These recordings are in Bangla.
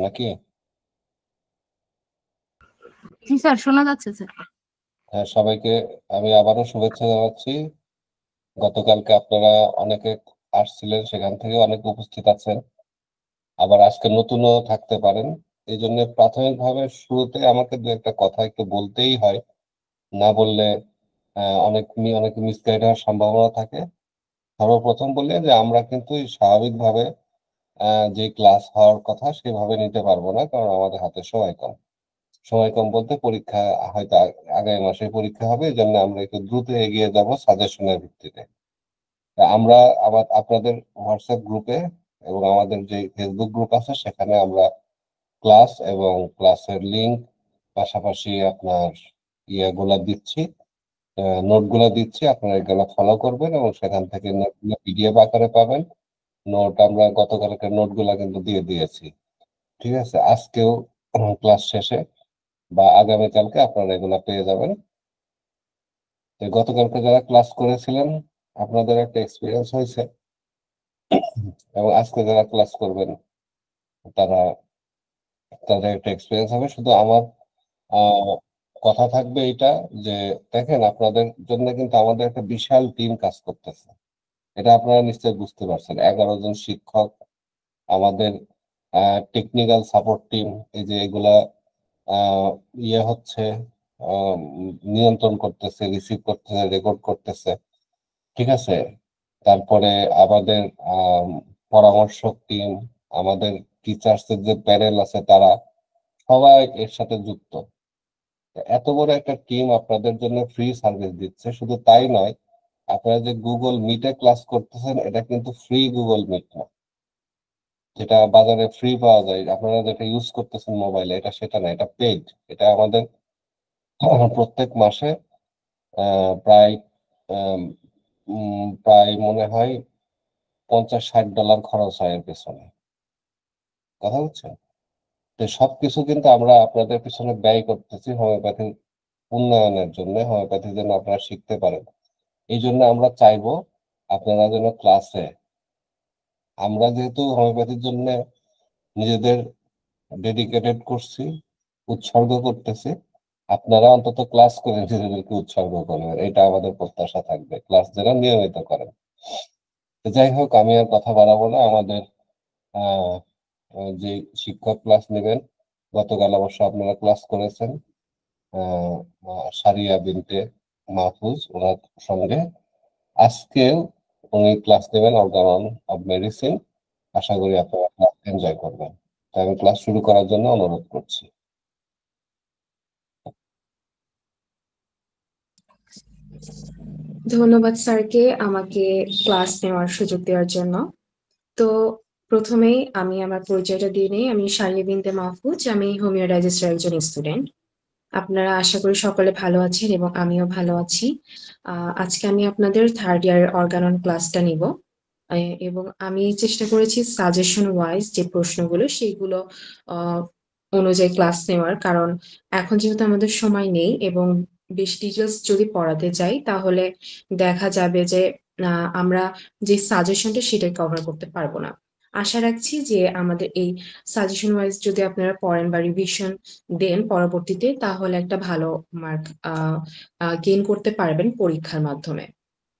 নাকি? জি স্যার, শোনা যাচ্ছে স্যার। হ্যাঁ, সবাইকে আমি আবারও শুভেচ্ছা জানাচ্ছি। গতকালকে আপনারা অনেকে আসছিলেন, সেখান থেকে অনেকে উপস্থিত আছেন, আবার আজকে নতুনও থাকতে পারেন। এই জন্য প্রাথমিকভাবে শুরুতে আমাকে দু একটা কথা একটু বলতেই হয়, না বললে অনেক মিসগাইড হওয়ার সম্ভাবনা থাকে। সর্বপ্রথম বলি যে আমরা কিন্তু স্বাভাবিকভাবে যে ক্লাস হওয়ার কথা সেভাবে নিতে পারবো না, কারণ আমাদের হাতে সময় কম। সময় কম বলতে পরীক্ষা হয়তো আগামী মাসে পরীক্ষা হবে, এই জন্য আমরা একটু দ্রুত এগিয়ে যাব সাজেশনের ভিত্তিতে। তা আমরা আবার আপনাদের হোয়াটসঅ্যাপ গ্রুপে এবং আমাদের যে ফেসবুক গ্রুপ আছে সেখানে আমরা ক্লাস এবং ক্লাসের লিংক, পাশাপাশি আপনার ইয়েগুলা দিচ্ছি, নোটগুলা দিচ্ছি। আপনারা এগুলো ফলো করবেন এবং সেখান থেকে নোটগুলো পিডিএফ আকারে পাবেন। নোট আমরা গতকালকে নোটগুলা কিন্তু দিয়ে দিয়েছি। ঠিক আছে, আজকেও ক্লাস শেষে বা আগামীকালকে আপনারা এগুলা পেয়ে যাবেন। তো গতকালকে যারা ক্লাস করেছিলেন আপনাদের একটা এক্সপিরিয়েন্স হয়েছে, এবং আজকে যারা ক্লাস করবেন তারা তাদের একটা এক্সপিরিয়েন্স হবে। শুধু আমার আহ, কথা থাকবে এটা, যে দেখেন আপনাদের জন্য কিন্তু আমাদের একটা বিশাল টিম কাজ করতেছে। এটা আপনারা নিশ্চয়ই বুঝতে পারছেন, 11 জন শিক্ষক, আমাদের টেকনিক্যাল সাপোর্ট টিম, এই যে এগুলা আহ, ইয়ে হচ্ছে, নিয়ন্ত্রণ করতেছে, রিসিভ করতেছে, রেকর্ড করতেছে। ঠিক আছে, তারপরে আমাদের আম, পরামর্শক টিম, আমাদের টিচার্সের যে প্যানেল আছে তারা সবাই এর সাথে যুক্ত। এত বড় একটা টিম আপনাদের জন্য ফ্রি সার্ভিস দিচ্ছে। শুধু তাই নয়, আপনারা যে গুগল মিটে ক্লাস করতেছেন এটা কিন্তু ফ্রি গুগল মিট না, যেটা বাজারে ফ্রি পাওয়া যায়, আপনারা যেটা ইউজ করতেছেন মোবাইলে, এটা সেটা না, এটা পেইড। এটা আমাদের প্রত্যেক মাসে প্রায় প্রায় মনে হয় 50-60 ডলার খরচ হয় এর পেছনে। কথা বুঝছেন? তো সবকিছু কিন্তু আমরা আপনাদের পিছনে ব্যয় করতেছি হোমিওপ্যাথির উন্নয়নের জন্য, হোমিওপ্যাথি যেন আপনারা শিখতে পারেন। এই জন্য আমরা চাইবো আপনারা যেন ক্লাসে, আমরা যেহেতু হোমিওপ্যাথির জন্য নিজেদের ডেডিকেটেড করছি, উৎসর্গ করতেছি, আপনারা অন্তত ক্লাস করে নিজেদেরকে উৎসর্গ করবেন, এটা আমাদের প্রত্যাশা থাকবে, ক্লাস যেন নিয়মিত করেন। তো যাই হোক, আমি আর কথা বাড়াবো না। আমাদের আহ যে শিক্ষক ক্লাস নেবেন, গতকাল অবশ্য আপনারা ক্লাস করেছেন, আহ সারিয়া বিনতে মাহফুজ, ওনার সঙ্গে আজকেও উনি ক্লাস নেবেন অর্গানন অব মেডিসিন। আশা করি আপনারা ক্লাস এনজয় করবেন। তো আমি ক্লাস শুরু করার জন্য অনুরোধ করছি। ধন্যবাদ স্যারকে আমাকে ক্লাস নেওয়ার সুযোগ দেওয়ার জন্য। তো প্রথমেই আমি আমার পরিচয়টা দিয়ে নিই। আমি শারিয়া বিনতে মাহফুজ, আমি হোমিও ডাইজেস্টের একজন স্টুডেন্ট। আপনারা আশা করি সকলে ভালো আছেন এবং আমিও ভালো আছি। আজকে আমি আপনাদের থার্ড ইয়ার অর্গানন ক্লাসটা নিব, এবং আমি চেষ্টা করেছি সাজেশন ওয়াইজ যে প্রশ্নগুলো সেইগুলো আহ, অনুযায়ী ক্লাস নেওয়ার, কারণ এখন যেহেতু আমাদের সময় নেই এবং বেশ ডিটেলস যদি পড়াতে চাই তাহলে দেখা যাবে যে আমরা যে সাজেশনটা সেটা কভার করতে পারবো না। আশা রাখছি যে আমাদের এই সাজেশন ওয়াইজ যদি আপনারা পড়েন বা রিভিশন দেন পরবর্তীতে, তাহলে একটা ভালো মার্ক গেইন করতে পারবেন পরীক্ষার মাধ্যমে।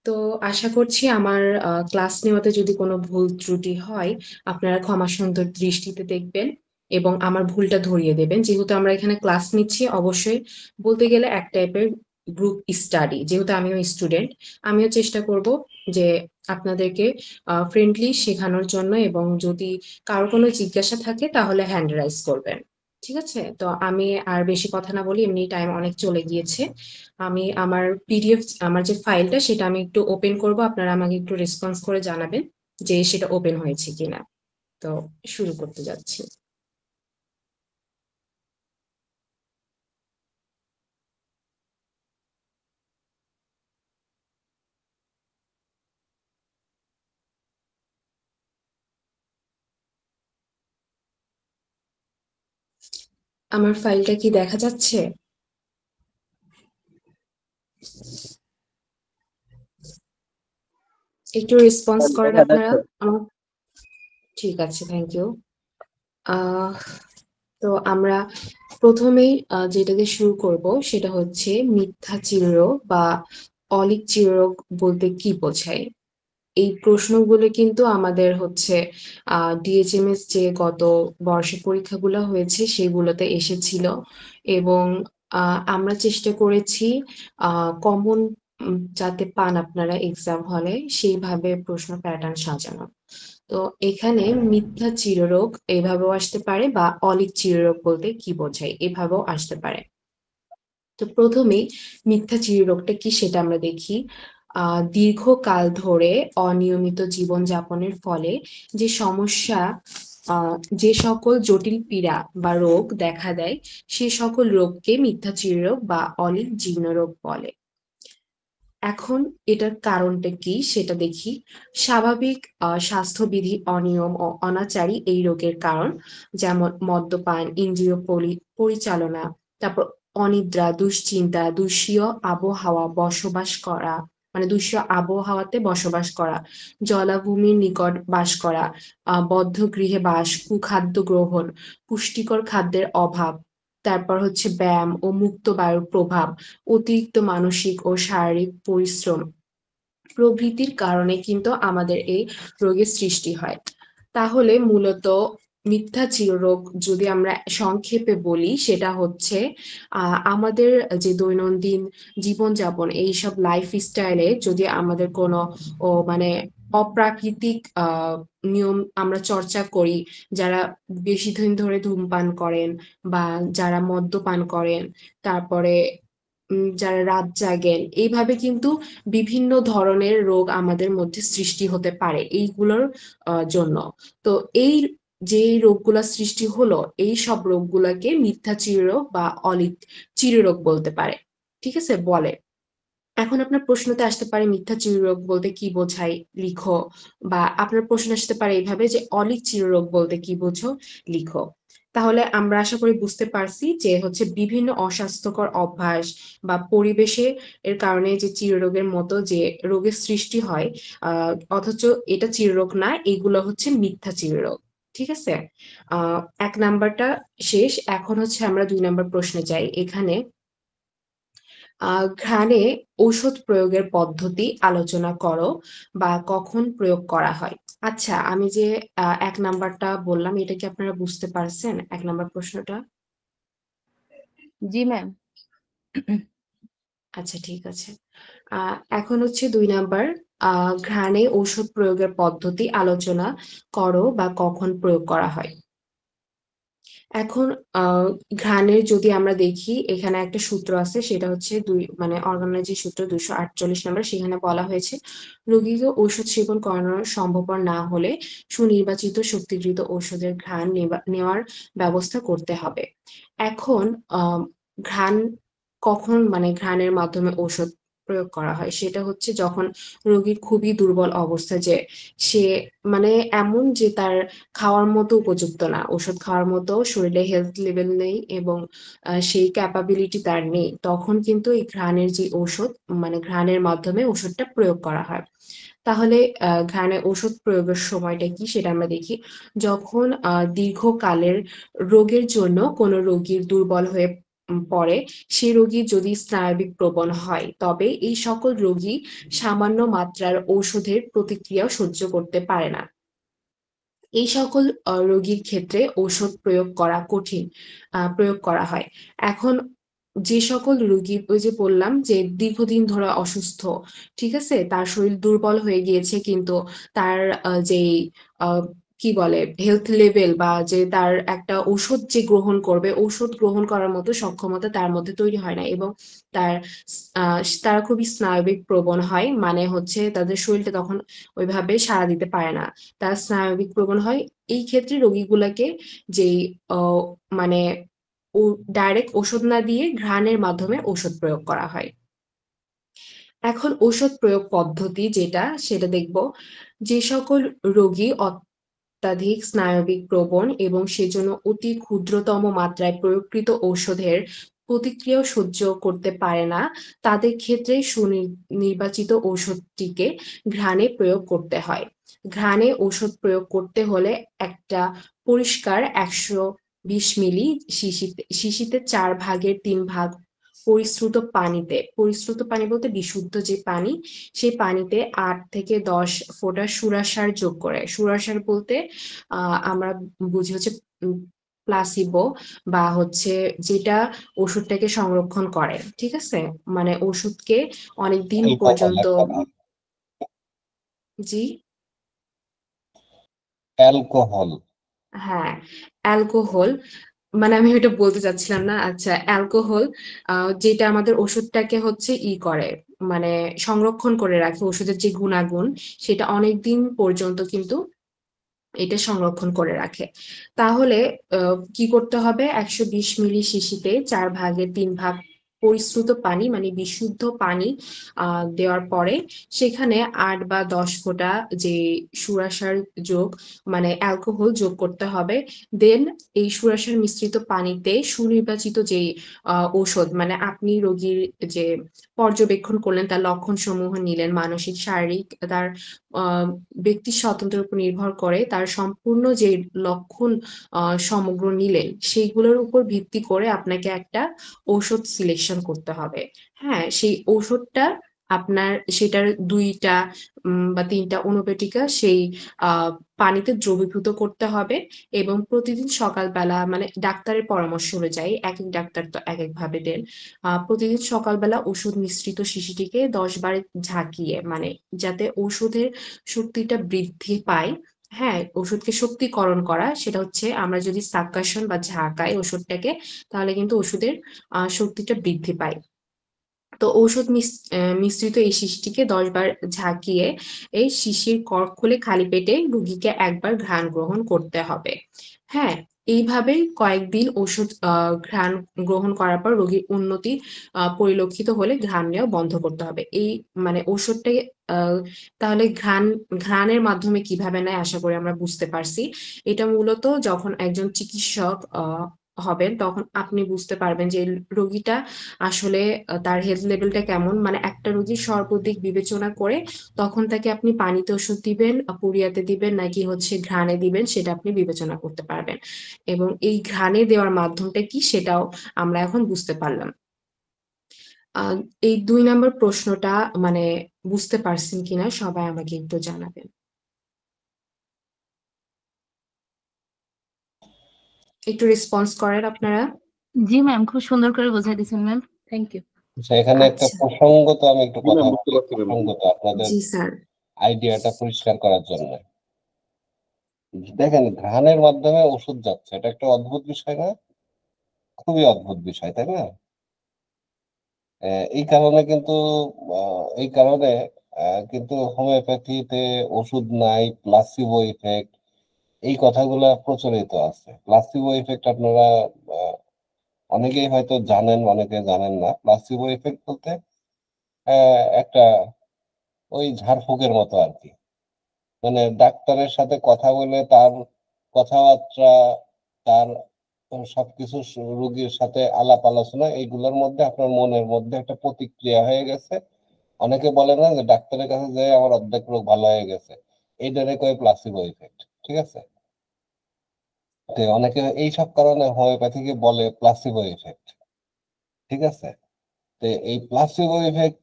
তো আশা করছি আমার ক্লাস নেওয়াতে যদি কোনো ভুল ত্রুটি হয় আপনারা ক্ষমা সুন্দর দৃষ্টিতে দেখবেন এবং আমার ভুলটা ধরিয়ে দেবেন। যেহেতু আমরা এখানে ক্লাস নিচ্ছি, অবশ্যই বলতে গেলে এক টাইপের গ্রুপ স্টাডি, যেহেতু আমিও স্টুডেন্ট, আমিও চেষ্টা করব যে আপনাদেরকে ফ্রেন্ডলি শেখানোর জন্য, এবং যদি কারো কোনো জিজ্ঞাসা থাকে তাহলে হ্যান্ড রাইজ করবেন। ঠিক আছে, তো আমি আর বেশি কথা না বলি, এমনি টাইম অনেক চলে গিয়েছে। আমি আমার পিডিএফ, আমার যে ফাইলটা সেটা আমি একটু ওপেন করব, আপনারা আমাকে একটু রেসপন্স করে জানাবেন যে সেটা ওপেন হয়েছে কিনা। তো শুরু করতে যাচ্ছি। আমার ফাইলটা কি দেখা যাচ্ছে? একটু রেসপন্স করেন দেখা আপনারা যাচ্ছে। আমার। ঠিক আছে, থ্যাংক ইউ। তো আমরা প্রথমেই যেটা দিয়ে শুরু করব সেটা হচ্ছে মিথ্যা চিররোগ বা অলীক চিররোগ বলতে কি বোঝায়। এই প্রশ্নগুলো কিন্তু আমাদের হচ্ছে ডিএচএমএস যে গত বর্ষে পরীক্ষাগুলো হয়েছে সেগুলোতে এসেছিল, এবং আমরা চেষ্টা করেছি কমন যাতে পান আপনারা এক্সাম হলে সেইভাবে প্রশ্ন প্যাটার্ন সাজানো। তো এখানে মিথ্যা চিররোগ এভাবেও আসতে পারে বা অলীক চিররোগ বলতে কি বোঝায় এভাবেও আসতে পারে। তো প্রথমেই মিথ্যা চিররোগটা কি সেটা আমরা দেখি। দীর্ঘকাল ধরে অনিয়মিত জীবনযাপনের ফলে যে সমস্যা, যে সকল জটিল পীড়া বা রোগ দেখা দেয় সে সকল রোগকে মিথ্যা চিররোগ বা অলীক জীর্ণরোগ বলে। এখন এটার কারণটা কি সেটা দেখি। স্বাভাবিক স্বাস্থ্যবিধি অনিয়ম ও অনাচারই এই রোগের কারণ, যেমন মদ্যপান, ইন্দ্রিয় পরিচালনা, তারপর অনিদ্রা, দুশ্চিন্তা, দূষীয় আবহাওয়া বসবাস করা, মানে দূষীয় আবহাওয়াতে বসবাস করা, জলাভূমির নিকট বাস করা, বদ্ধ গৃহে বাস, কুখাদ্য গ্রহণ, পুষ্টিকর খাদ্যের অভাব, তারপর হচ্ছে ব্যায়াম ও মুক্ত বায়ুর প্রভাব, অতিরিক্ত মানসিক ও শারীরিক পরিশ্রম প্রভৃতির কারণে কিন্তু আমাদের এই রোগের সৃষ্টি হয়। তাহলে মূলত মিথ্যা চিররোগ যদি আমরা সংক্ষেপে বলি সেটা হচ্ছে আমাদের যে দৈনন্দিন জীবনযাপন এইসব লাইফস্টাইলে যদি আমাদের কোনো মানে অপ্রাকৃতিক নিয়ম আমরা চর্চা করি, যারা বেশি দিন ধরে ধূমপান করেন বা যারা মদ্যপান করেন, তারপরে যারা রাত জাগেন, এইভাবে কিন্তু বিভিন্ন ধরনের রোগ আমাদের মধ্যে সৃষ্টি হতে পারে এইগুলোর জন্য। তো এই যে রোগগুলা সৃষ্টি হলো এই সব রোগগুলাকে মিথ্যা চিররোগ বা অলীক চিররোগ বলতে পারে। ঠিক আছে, বলে। এখন আপনার প্রশ্নতে আসতে পারে মিথ্যা চিররোগ বলতে কি বোঝায় লিখো, বা আপনার প্রশ্ন আসতে পারে এইভাবে যে অলীক চিররোগ বলতে কি বোঝো, লিখো। তাহলে আমরা আশা করি বুঝতে পারছি যে হচ্ছে বিভিন্ন অস্বাস্থ্যকর অভ্যাস বা পরিবেশে এর কারণে যে চিররোগের মতো যে রোগের সৃষ্টি হয়, অথচ এটা চিররোগ না, এগুলো হচ্ছে মিথ্যা চিররোগ। ঠিক আছে, আহ 1 নাম্বারটা শেষ। এখন হচ্ছে আমরা 2 নাম্বার প্রশ্নে যাই। এখানে ঘ্রাণে ঔষধ প্রয়োগের পদ্ধতি আলোচনা করো বা কখন প্রয়োগ করা হয়। আচ্ছা, আমি যে 1 নাম্বারটা বললাম এটা কি আপনারা বুঝতে পারছেন, 1 নাম্বার প্রশ্নটা? জি ম্যাম। আচ্ছা, ঠিক আছে। এখন হচ্ছে 2 নাম্বার, ঘ্রাণে ঔষধ প্রয়োগের পদ্ধতি আলোচনা করো বা কখন প্রয়োগ করা হয়। এখন ঘ্রাণের যদি আমরা দেখি এখানে একটা সূত্র আছে, সেটা হচ্ছে মানে অর্গানের যে সূত্র 248 নাম্বার, সেখানে বলা হয়েছে রোগীকে ঔষধ সেবন করানো সম্ভবপর না হলে সুনির্বাচিত শক্তিকৃত ঔষধের ঘ্রাণ নেওয়ার ব্যবস্থা করতে হবে। এখন ঘ্রাণ কখন মানে ঘ্রাণের মাধ্যমে ঔষধ প্রয়োগ করা হয় সেটা হচ্ছে যখন রোগীর খুবই দুর্বল অবস্থা, যে সে মানে এমন যে তার খাওয়ার মতো উপযুক্ত না, ওষুধ খাওয়ার মতো শরীরে হেলথ লেভেল নেই এবং সেই ক্যাপাবিলিটি তার নেই, তখন কিন্তু এই ঘ্রাণের যে ঔষধ মানে ঘ্রাণের মাধ্যমে ওষুধটা প্রয়োগ করা হয়। তাহলে ঘ্রাণে ওষুধ প্রয়োগের সময়টা কি সেটা আমরা দেখি। যখন দীর্ঘকালের রোগের জন্য কোনো রোগীর দুর্বল হয়ে পড়ে, সে রোগী যদি স্নায়বিক প্রবণ হয় তবে এই সকল রোগী সামান্য মাত্রার ঔষধের প্রতিক্রিয়াও সহ্য করতে পারে না। এই সকল রোগীর ক্ষেত্রে ঔষধ প্রয়োগ করা কঠিন, প্রয়োগ করা হয়। এখন যে সকল রোগী, ওই যে বললাম যে দীর্ঘদিন ধরে অসুস্থ, ঠিক আছে, তার শরীর দুর্বল হয়ে গিয়েছে কিন্তু তার যেই কি বলে হেলথ লেভেল বা যে তার একটা ঔষধ যে গ্রহণ করবে, ঔষধ গ্রহণ করার মতো সক্ষমতা তার মধ্যে তৈরি হয় না, এবং তার তারা খুবই স্নায়বিক প্রবণ হয়, মানে হচ্ছে তাদের শরীরটা তখন ওইভাবে সাড়া দিতে পারে না, তারা স্নায়বিক প্রবণ হয়। এই ক্ষেত্রে রোগীগুলাকে যেই আহ, মানে ডাইরেক্ট ওষুধ না দিয়ে ঘ্রাণের মাধ্যমে ওষুধ প্রয়োগ করা হয়। এখন ওষুধ প্রয়োগ পদ্ধতি যেটা সেটা দেখব। যে সকল রোগী অত্যাধিক স্নায়বিক প্রবণ এবং সেজন্য অতি ক্ষুদ্রতম মাত্রায় প্রয়োগকৃত ঔষধের প্রতিক্রিয়াও সহ্য করতে পারে না, তাদের ক্ষেত্রে সুনির্বাচিত ঔষধটিকে ঘ্রাণে প্রয়োগ করতে হয়। ঘ্রাণে ঔষধ প্রয়োগ করতে হলে একটা পরিষ্কার 100 20 মিলি শিশিতে 4/3 পরিশ্রুত পানিতে, পরিশ্রুত পানি বলতে বিশুদ্ধ যে পানি, সেই পানিতে 8 থেকে 10 ফোঁটা সুরাসার যোগ করে। সুরাসার বলতে আমরা বুঝি হচ্ছে প্লাসিবো, বা হচ্ছে যেটা ওষুধটাকে সংরক্ষণ করে, ঠিক আছে? মানে ওষুধকে অনেকদিন অ্যালকোহল পর্যন্ত। এক কথা, জি, অ্যালকোহল। হ্যাঁ, অ্যালকোহল, মানে আমি ওইটা বলতে চাচ্ছিলাম না। আচ্ছা, অ্যালকোহল যেটা আমাদের ওষুধটাকে হচ্ছে করে, মানে সংরক্ষণ করে রাখে, ওষুধের যে গুণাগুণ সেটা অনেকদিন পর্যন্ত কিন্তু এটা সংরক্ষণ করে রাখে। তাহলে কি করতে হবে? 120 মিলি শিশিতে 4/3 পরিশ্রুত পানি মানে বিশুদ্ধ পানি দেওয়ার পরে সেখানে 8 বা 10 ফোঁটা যে সুরাসার যোগ মানে অ্যালকোহল যোগ করতে হবে। দেন এই সুরাসার মিশ্রিত পানিতে সুনির্বাচিত যে ঔষধ, মানে আপনি রোগীর যে পর্যবেক্ষণ করলেন, তার লক্ষণ সমূহ নিলেন, মানসিক, শারীরিক, তার ব্যক্তির স্বাতন্ত্র্যের উপর নির্ভর করে তার সম্পূর্ণ যে লক্ষণ সমগ্র নিলেন, সেইগুলোর উপর ভিত্তি করে আপনাকে একটা ঔষধ সিলেকশন করতে হবে। হ্যাঁ, সেই ঔষধটা আপনার সেটার 2টা বা 3টা অনুবেটিকা সেই পানিতে দ্রবীভূত করতে হবে, এবং প্রতিদিন সকালবেলা, মানে ডাক্তারের পরামর্শ অনুযায়ী, এক এক ডাক্তার তো এক এক ভাবে দেন, প্রতিদিন সকালবেলা ওষুধ মিশ্রিত শিশিটিকে 10 বার ঝাঁকিয়ে, মানে যাতে ওষুধের শক্তিটা বৃদ্ধি পায়। হ্যাঁ, ওষুধকে শক্তিকরণ করা, সেটা হচ্ছে আমরা যদি সাবকাশন বা ঝাঁকাই ওষুধটাকে, তাহলে কিন্তু ওষুধের শক্তিটা বৃদ্ধি পায়। তো ঔষধ মিশ্রিত এই শিশিটিকে 10 বার ঝাঁকিয়ে এই শিশির কর্ক খুলে খালি পেটে রোগীকে একবার ঘ্রাণ গ্রহণ করতে হবে। হ্যাঁ, এইভাবে কয়েকদিন ওষুধ ঘ্রাণ গ্রহণ করার পর রোগীর উন্নতি পরিলক্ষিত হলে ঘ্রাণ নেওয়া বন্ধ করতে হবে। এই মানে ওষুধটাকে আহ, তাহলে ঘ্রাণের মাধ্যমে কিভাবে নেয় আশা করি আমরা বুঝতে পারছি। এটা মূলত যখন একজন চিকিৎসক হবেন, তখন আপনি বুঝতে পারবেন যে রোগীটা আসলে তার হেলথ লেভেলটা কেমন, মানে একটা রোগীর সর্বদিক বিবেচনা করে তখন তাকে আপনি পানিতে ওষুধ দিবেন, পুরিয়াতে দিবেন, নাকি হচ্ছে ঘ্রাণে দিবেন, সেটা আপনি বিবেচনা করতে পারবেন। এবং এই ঘ্রাণে দেওয়ার মাধ্যমটা কি সেটাও আমরা এখন বুঝতে পারলাম। আহ এই 2 নম্বর প্রশ্নটা মানে বুঝতে পারছেন কিনা সবাই আমাকে একটু জানাবেন। একটু রেসপন্স করেন আপনারা। জি ম্যাম, খুব সুন্দর করে বোঝাই দিয়েছেন ম্যাম। Thank you. আচ্ছা, এখানে একটা আচ্ছা, প্রসঙ্গত আমি একটু জি কথা ম্যাম, বুঝতে বলি, পারছি ম্যাম। প্রসঙ্গত আপনাদের জি স্যার। আইডিয়াটা পরিষ্কার করার জন্য। দেখেন, ঘ্রাণের মাধ্যমে ওষুধ যাচ্ছে, এটা একটা অদ্ভুত বিষয় না? খুবই অদ্ভুত বিষয়, তাই না? এই কারণে কিন্তু এই কারণে কিন্তু হোমিওপ্যাথিতে ওষুধ নাই, প্লাসিবো ইফেক্ট, এই কথাগুলা প্রচলিত আছে। প্লাসিবো ইফেক্ট আপনারা আহ, অনেকেই হয়তো জানেন, অনেকে জানেন না। প্লাসিবো ইফেক্ট বলতে একটা ওই ঝাড়ফুঁকের মতো আর কি। মানে ডাক্তারের সাথে কথা বলে তার কথাবার্তা, তার সবকিছু রোগীর সাথে আলাপ আলোচনা, এইগুলোর মধ্যে আপনার মনের মধ্যে একটা প্রতিক্রিয়া হয়ে গেছে। অনেকে বলে না যে ডাক্তারের কাছে যে আমার অর্ধেক রোগ ভালো হয়ে গেছে, এইটারে কয় প্লাসিবো ইফেক্ট, ঠিক আছে? তো অনেকে এইসব কারণে হোমিওপ্যাথিকে বলে প্লাসিবো ইফেক্ট, ঠিক আছে? তো এই প্লাসিবো ইফেক্ট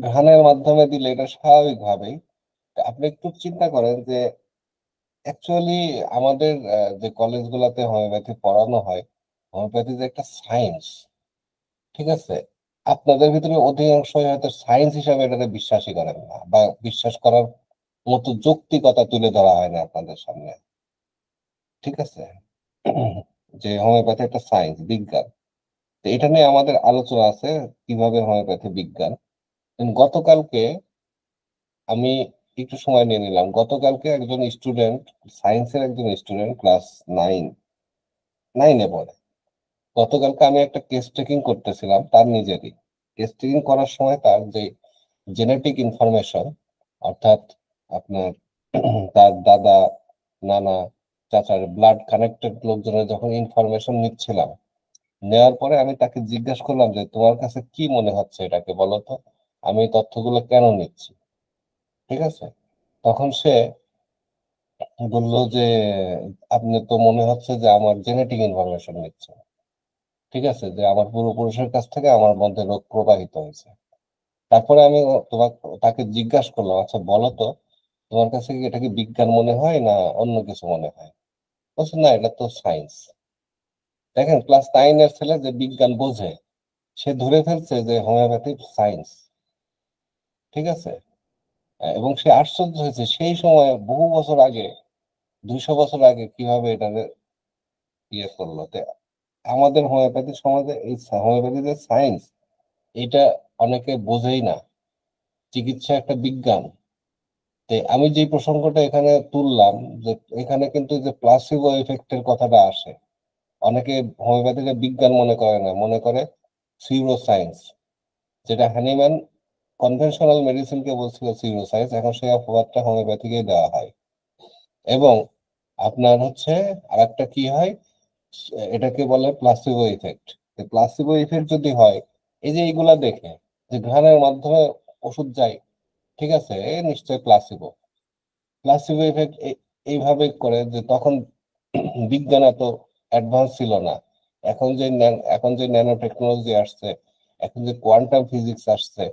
ঘ্রাণের মাধ্যমে দিলে এটা স্বাভাবিকভাবেই, আপনি একটু চিন্তা করেন যে অ্যাকচুয়ালি আমাদের যে কলেজগুলোতে হোমিওপ্যাথি পড়ানো হয়, হোমিওপ্যাথি যে একটা সায়েন্স, ঠিক আছে? আপনাদের ভিতরে অধিকাংশই হয়তো সায়েন্স হিসাবে এটাকে বিশ্বাসই করেন না, বা বিশ্বাস করার মতো যৌক্তিকতা তুলে ধরা হয় না আপনাদের সামনে, ঠিক আছে? যে হোমিওপ্যাথি একটা সায়েন্স, বিজ্ঞান। তো এটা নিয়ে আমাদের আলোচনা আছে, কিভাবে হোমিওপ্যাথি বিজ্ঞান। গতকালকে আমি একটু সময় নিয়ে নিলাম, গতকালকে একজন স্টুডেন্ট, সায়েন্সের একজন স্টুডেন্ট, ক্লাস নাইন নাইনে পড়ে। গতকালকে আমি একটা কেস টেকিং করতেছিলাম তার নিজেরই। কেস টেকিং করার সময় তার যে জেনেটিক ইনফরমেশন, অর্থাৎ আপনার তার দাদা, নানা, চাচার ব্লাড কানেক্টেড লোকজনের যখন ইনফরমেশন নিচ্ছিলাম, নেওয়ার পরে আমি তাকে জিজ্ঞাসা করলাম যে তোমার কাছে কি মনে হচ্ছে, এটাকে বলো তো, আমি এই তথ্যগুলো কেন নিচ্ছি, ঠিক আছে? তখন সে বললো যে আপনি তো মনে হচ্ছে যে আমার জেনেটিক ইনফরমেশন নিচ্ছেন, ঠিক আছে, যে আমার পূর্বপুরুষের কাছ থেকে আমার মধ্যে রোগ প্রবাহিত হয়েছে। তারপরে আমি তাকে জিজ্ঞাসা করলাম, আচ্ছা বলো তো, তোমার কাছে কি এটা কি বিজ্ঞান মনে হয় না অন্য কিছু মনে হয়? বলছে না, এটা তো সায়েন্স। দেখেন, ক্লাস 9 এর ছেলে যে বিজ্ঞান বোঝে, সে ধরে ফেলছে যে হোমিওপ্যাথি সায়েন্স, ঠিক আছে। এবং সে আশ্চর্য হয়েছে সেই সময় বহু বছর আগে, 200 বছর আগে কিভাবে এটা ইয়ে করলো। তো আমাদের হোমিওপ্যাথি সমাজে এই হোমিওপ্যাথি যে সায়েন্স, এটা অনেকে বোঝেই না। চিকিৎসা একটা বিজ্ঞান। তো আমি যে প্রসঙ্গটা এখানে তুললাম, যে এখানে কিন্তু যে প্লাসিবো ইফেক্টের কথাটা আসে, অনেকে হোমিওপ্যাথিকে বিজ্ঞান মনে করে না, মনে করে সিউরো সায়েন্স, যেটা হ্যানিম্যান কনভেনশনাল মেডিসিনকে বলছিল সিউরো সায়েন্স, এখন সেই অপবাদটা হোমিওপ্যাথিকে দেওয়া হয়। এবং আপনার হচ্ছে আরেকটা কি হয়, এটাকে বলে প্লাসিবো ইফেক্ট। প্লাসিবো ইফেক্ট যদি হয়, এই যে এইগুলা দেখে যে ঘ্রাণের মাধ্যমে ওষুধ যায়, ঠিক আছে, এ নিশ্চয় প্লাসিবো। প্লাসিবো ইফেক্ট এইভাবে করে যে তখন বিজ্ঞান এত অ্যাডভান্স ছিল না। এখন যে ন্যানো টেকনোলজি আসছে, এখন যে কোয়ান্টাম ফিজিক্স আসছে,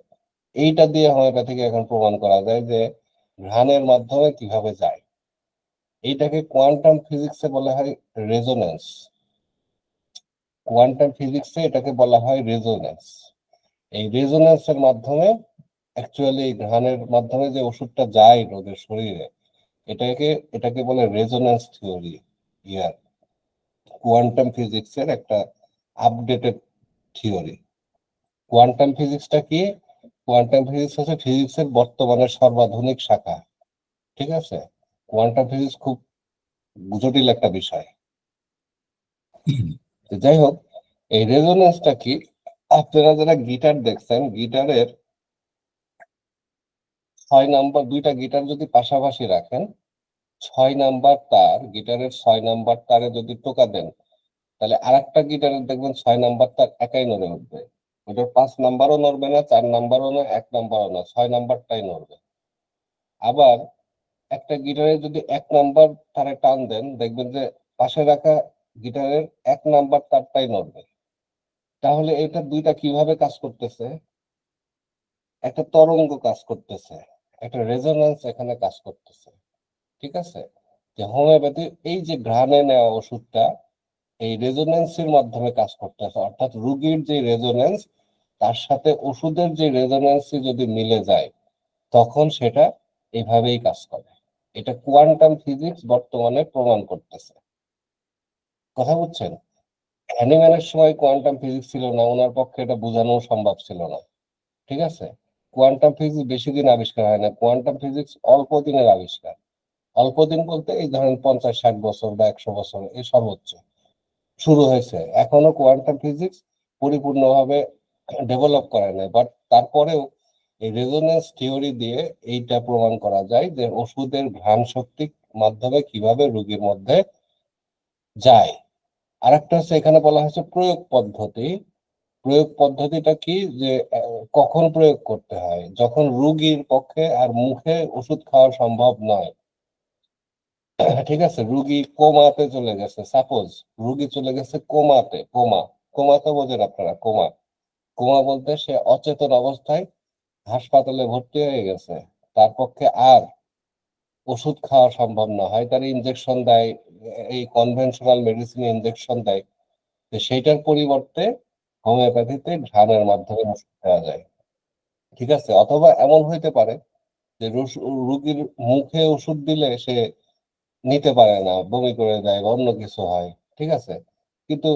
এইটা দিয়ে হোমিওপ্যাথিকে এখন প্রমাণ করা যায় যে ঘ্রাণের মাধ্যমে কিভাবে যায়। এইটাকে কোয়ান্টাম ফিজিক্সে বলা হয় রেজোনেন্স। কোয়ান্টাম ফিজিক্সে এটাকে বলা হয় রেজোনেন্স। এই রেজোনেন্সের মাধ্যমে অ্যাকচুয়ালি এই ঘ্রাণের মাধ্যমে যে ওষুধটা যায় রোগের শরীরে, এটাকে এটাকে বলে রেজোনেন্স থিওরি। ইয়ার কোয়ান্টাম ফিজিক্সের একটা আপডেটেড থিওরি। কোয়ান্টাম ফিজিক্সটা কি? কোয়ান্টাম ফিজিক্স হচ্ছে ফিজিক্সের বর্তমানে সর্বাধুনিক শাখা, ঠিক আছে। কোয়ান্টাম ফিজিক্স খুব জটিল একটা বিষয়। তো যাই হোক, এই রেজোনেন্সটা কি, আপনারা যারা গিটার দেখছেন, গিটারের 6 নাম্বার, দুইটা গিটার যদি পাশাপাশি রাখেন, 6 নাম্বার তার, গিটারের 6 নাম্বার তারে যদি টোকা দেন, তাহলে আরেকটা গিটারের দেখবেন 6 নাম্বার তার একাই নড়ে উঠবে। ওটার 5 নাম্বারও নড়বে না, 4 নাম্বারও না, 1 নাম্বারও না, 6 নাম্বারটাই নড়বে। আবার একটা গিটারে যদি 1 নাম্বার তারে টান দেন, দেখবেন যে পাশে রাখা গিটারের 1 নাম্বার তারটাই নড়বে। তাহলে এটা দুইটা কিভাবে কাজ করতেছে? একটা তরঙ্গ কাজ করতেছে, একটা রেজোন্যান্স এখানে কাজ করতেছে, ঠিক আছে। যে হোমিওপ্যাথি এই যে ঘ্রাণে নেওয়া ওষুধটা, এই রেজোন্যান্সের মাধ্যমে কাজ করতেছে, অর্থাৎ রোগীর যে রেজোন্যান্স তার সাথে ওষুধের যে রেজোন্যান্স যদি মিলে যায়, তখন সেটা এইভাবেই কাজ করে। এটা কোয়ান্টাম ফিজিক্স বর্তমানে প্রমাণ করতেছে। কথা বুঝছেন? হ্যানিম্যানের সময় কোয়ান্টাম ফিজিক্স ছিল না, ওনার পক্ষে এটা বোঝানো সম্ভব ছিল না, ঠিক আছে। কোয়ান্টাম ফিজিক্স বেশি দিন আবিষ্কার হয় না, কোয়ান্টাম ফিজিক্স অল্প দিনের আবিষ্কার। অল্প দিন বলতে এই ধরেন 50-60 বছর বা 100 বছর, এই সর্বোচ্চ শুরু হয়েছে। এখনো কোয়ান্টাম ফিজিক্স পরিপূর্ণভাবে ডেভেলপ করে নাই, বাট তারপরেও এই রেজোনেন্স থিওরি দিয়ে এইটা প্রমাণ করা যায় যে ওষুধের ঘ্রাণ শক্তির মাধ্যমে কিভাবে রোগীর মধ্যে যায়। আরেকটা হচ্ছে এখানে বলা হয়েছে প্রয়োগ পদ্ধতি। প্রয়োগ পদ্ধতিটা কি, যে কখন প্রয়োগ করতে হয়? যখন রোগীর পক্ষে আর মুখে ওষুধ খাওয়া সম্ভব নয়, ঠিক আছে। রুগী কোমাতে চলে গেছে, সাপোজ রুগী চলে গেছে কোমাতে। কোমা তো বোঝেন আপনারা, কোমা। কোমা বলতে সে অচেতন অবস্থায় হাসপাতালে ভর্তি হয়ে গেছে, তার পক্ষে আর ওষুধ খাওয়া সম্ভব না হয়, তার ইনজেকশন দেয়, এই কনভেনশনাল মেডিসিন ইনজেকশন দেয়। তো সেইটার পরিবর্তে হোমিওপ্যাথিতে ঘ্রাণের মাধ্যমে ওষুধ দেওয়া যায়, ঠিক আছে। অথবা এমন হইতে পারে যে রুগীর মুখে ওষুধ দিলে সে নিতে পারে না, বমি করে দেয় বা অন্য কিছু হয়, ঠিক আছে, কিন্তু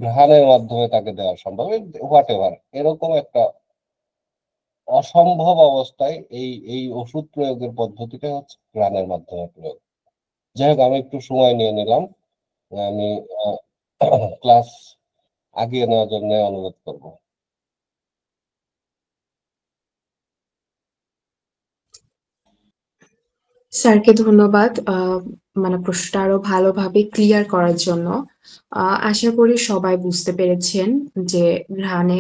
ঘ্রাণের মাধ্যমে তাকে দেওয়া সম্ভব। হোয়াট এভার, এরকম একটা অসম্ভব অবস্থায় এই এই ওষুধ প্রয়োগের পদ্ধতিটা হচ্ছে ঘ্রাণের মাধ্যমে প্রয়োগ। যাই হোক, আমি একটু সময় নিয়ে নিলাম। আমি ক্লাস আগিয়ে নেওয়ার জন্য অনুরোধ করব। স্যারকে ধন্যবাদ মানে প্রশ্নটা আরো ভালোভাবে ক্লিয়ার করার জন্য। আশা করি সবাই বুঝতে পেরেছেন যে ঘ্রাণে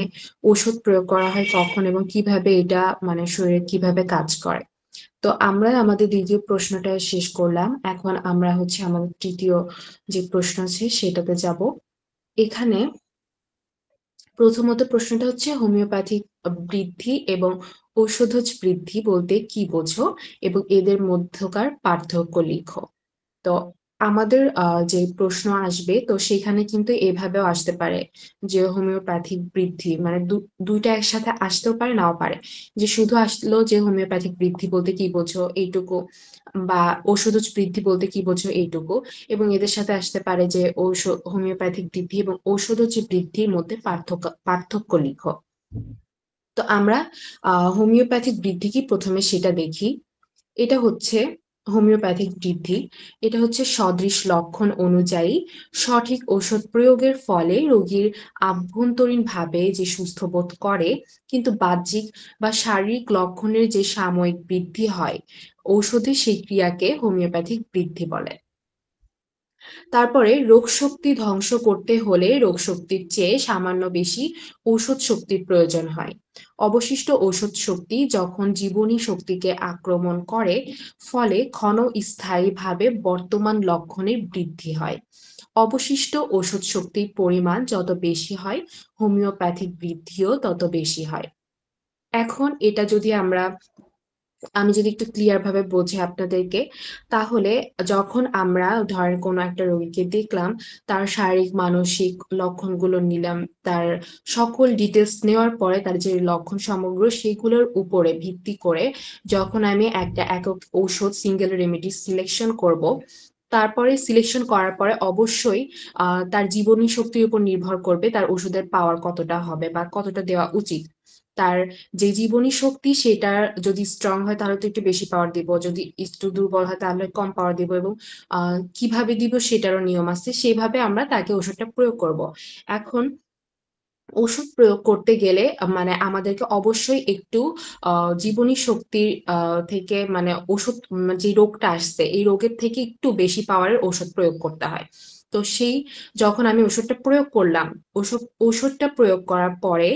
ওষুধ প্রয়োগ করা হয় কখন এবং কিভাবে এটা মানে শরীরে কিভাবে কাজ করে। তো আমরা আমাদের দ্বিতীয় প্রশ্নটা শেষ করলাম। এখন আমরা হচ্ছে আমাদের তৃতীয় যে প্রশ্ন আছে সেটাতে যাব। এখানে প্রথমত প্রশ্নটা হচ্ছে হোমিওপ্যাথিক বৃদ্ধি এবং ঔষধজ বৃদ্ধি বলতে কি বোঝো এবং এদের মধ্যকার পার্থক্য লিখো। তো আমাদের যে প্রশ্ন আসবে তো সেখানে কিন্তু এভাবেও আসতে পারে যে হোমিওপ্যাথিক বৃদ্ধি মানে দুইটা একসাথে আসতেও পারে নাও পারে, যে শুধু আসলো যে হোমিওপ্যাথিক বৃদ্ধি বলতে কি বোঝো এইটুকু, বা ঔষধজ বৃদ্ধি বলতে কি বোঝো এইটুকু, এবং এদের সাথে আসতে পারে যে হোমিওপ্যাথিক বৃদ্ধি এবং ঔষধজ বৃদ্ধির মধ্যে পার্থক্য লিখো। তো আমরা হোমিওপ্যাথিক বৃদ্ধি কি প্রথমে সেটা দেখি। এটা হচ্ছে হোমিওপ্যাথিক বৃদ্ধি। এটা হচ্ছে সদৃশ লক্ষণ অনুযায়ী সঠিক ঔষধ প্রয়োগের ফলে রোগীর আভ্যন্তরীণভাবে যে সুস্থ বোধ করে, কিন্তু বাহ্যিক বা শারীরিক লক্ষণের যে সাময়িক বৃদ্ধি হয়, ঔষধের সেই ক্রিয়াকে হোমিওপ্যাথিক বৃদ্ধি বলে। তারপরে রোগশক্তি ধ্বংস করতে হলে রোগশক্তির চেয়ে সামান্য বেশি ঔষধ শক্তির প্রয়োজন হয়। অবশিষ্ট ঔষধ শক্তি যখন জীবনী শক্তিকে আক্রমণ করে, ফলে ক্ষণস্থায়ীভাবে বর্তমান লক্ষণের বৃদ্ধি হয়। অবশিষ্ট ঔষধ শক্তির পরিমাণ যত বেশি হয়, হোমিওপ্যাথিক বৃদ্ধিও তত বেশি হয়। এখন এটা যদি আমি যদি একটু ক্লিয়ার ভাবে বোঝাই আপনাদেরকে, তাহলে যখন আমরা ধরেন কোনো একটা রোগীকে দেখলাম, তার শারীরিক মানসিক লক্ষণগুলো নিলাম, তার সকল ডিটেলস নেওয়ার পরে তার যে লক্ষণ সমগ্র সেগুলোর উপরে ভিত্তি করে যখন আমি একটা একক ঔষধ সিঙ্গেল রেমেডি সিলেকশন করব, তারপরে সিলেকশন করার পরে অবশ্যই তার জীবনী শক্তির উপর নির্ভর করবে তার ওষুধের পাওয়ার কতটা হবে বা কতটা দেওয়া উচিত। তার যে জীবনী শক্তি সেটা যদি স্ট্রং হয় তাহলে তো একটু বেশি পাওয়ার দিব, যদি একটু দুর্বল হয় তাহলে কম পাওয়ার দিব, এবং কিভাবে দিব সেটারও নিয়ম আছে, সেভাবে আমরা তাকে ওষুধটা প্রয়োগ করব। এখন ওষুধ প্রয়োগ করতে গেলে মানে আমাদেরকে অবশ্যই একটু জীবনী শক্তির থেকে মানে ওষুধ যে রোগটা আসছে এই রোগের থেকে একটু বেশি পাওয়ারের ওষুধ প্রয়োগ করতে হয়। তো সেই যখন আমি ওষুধটা প্রয়োগ করলাম, ওষুধটা প্রয়োগ করার পরে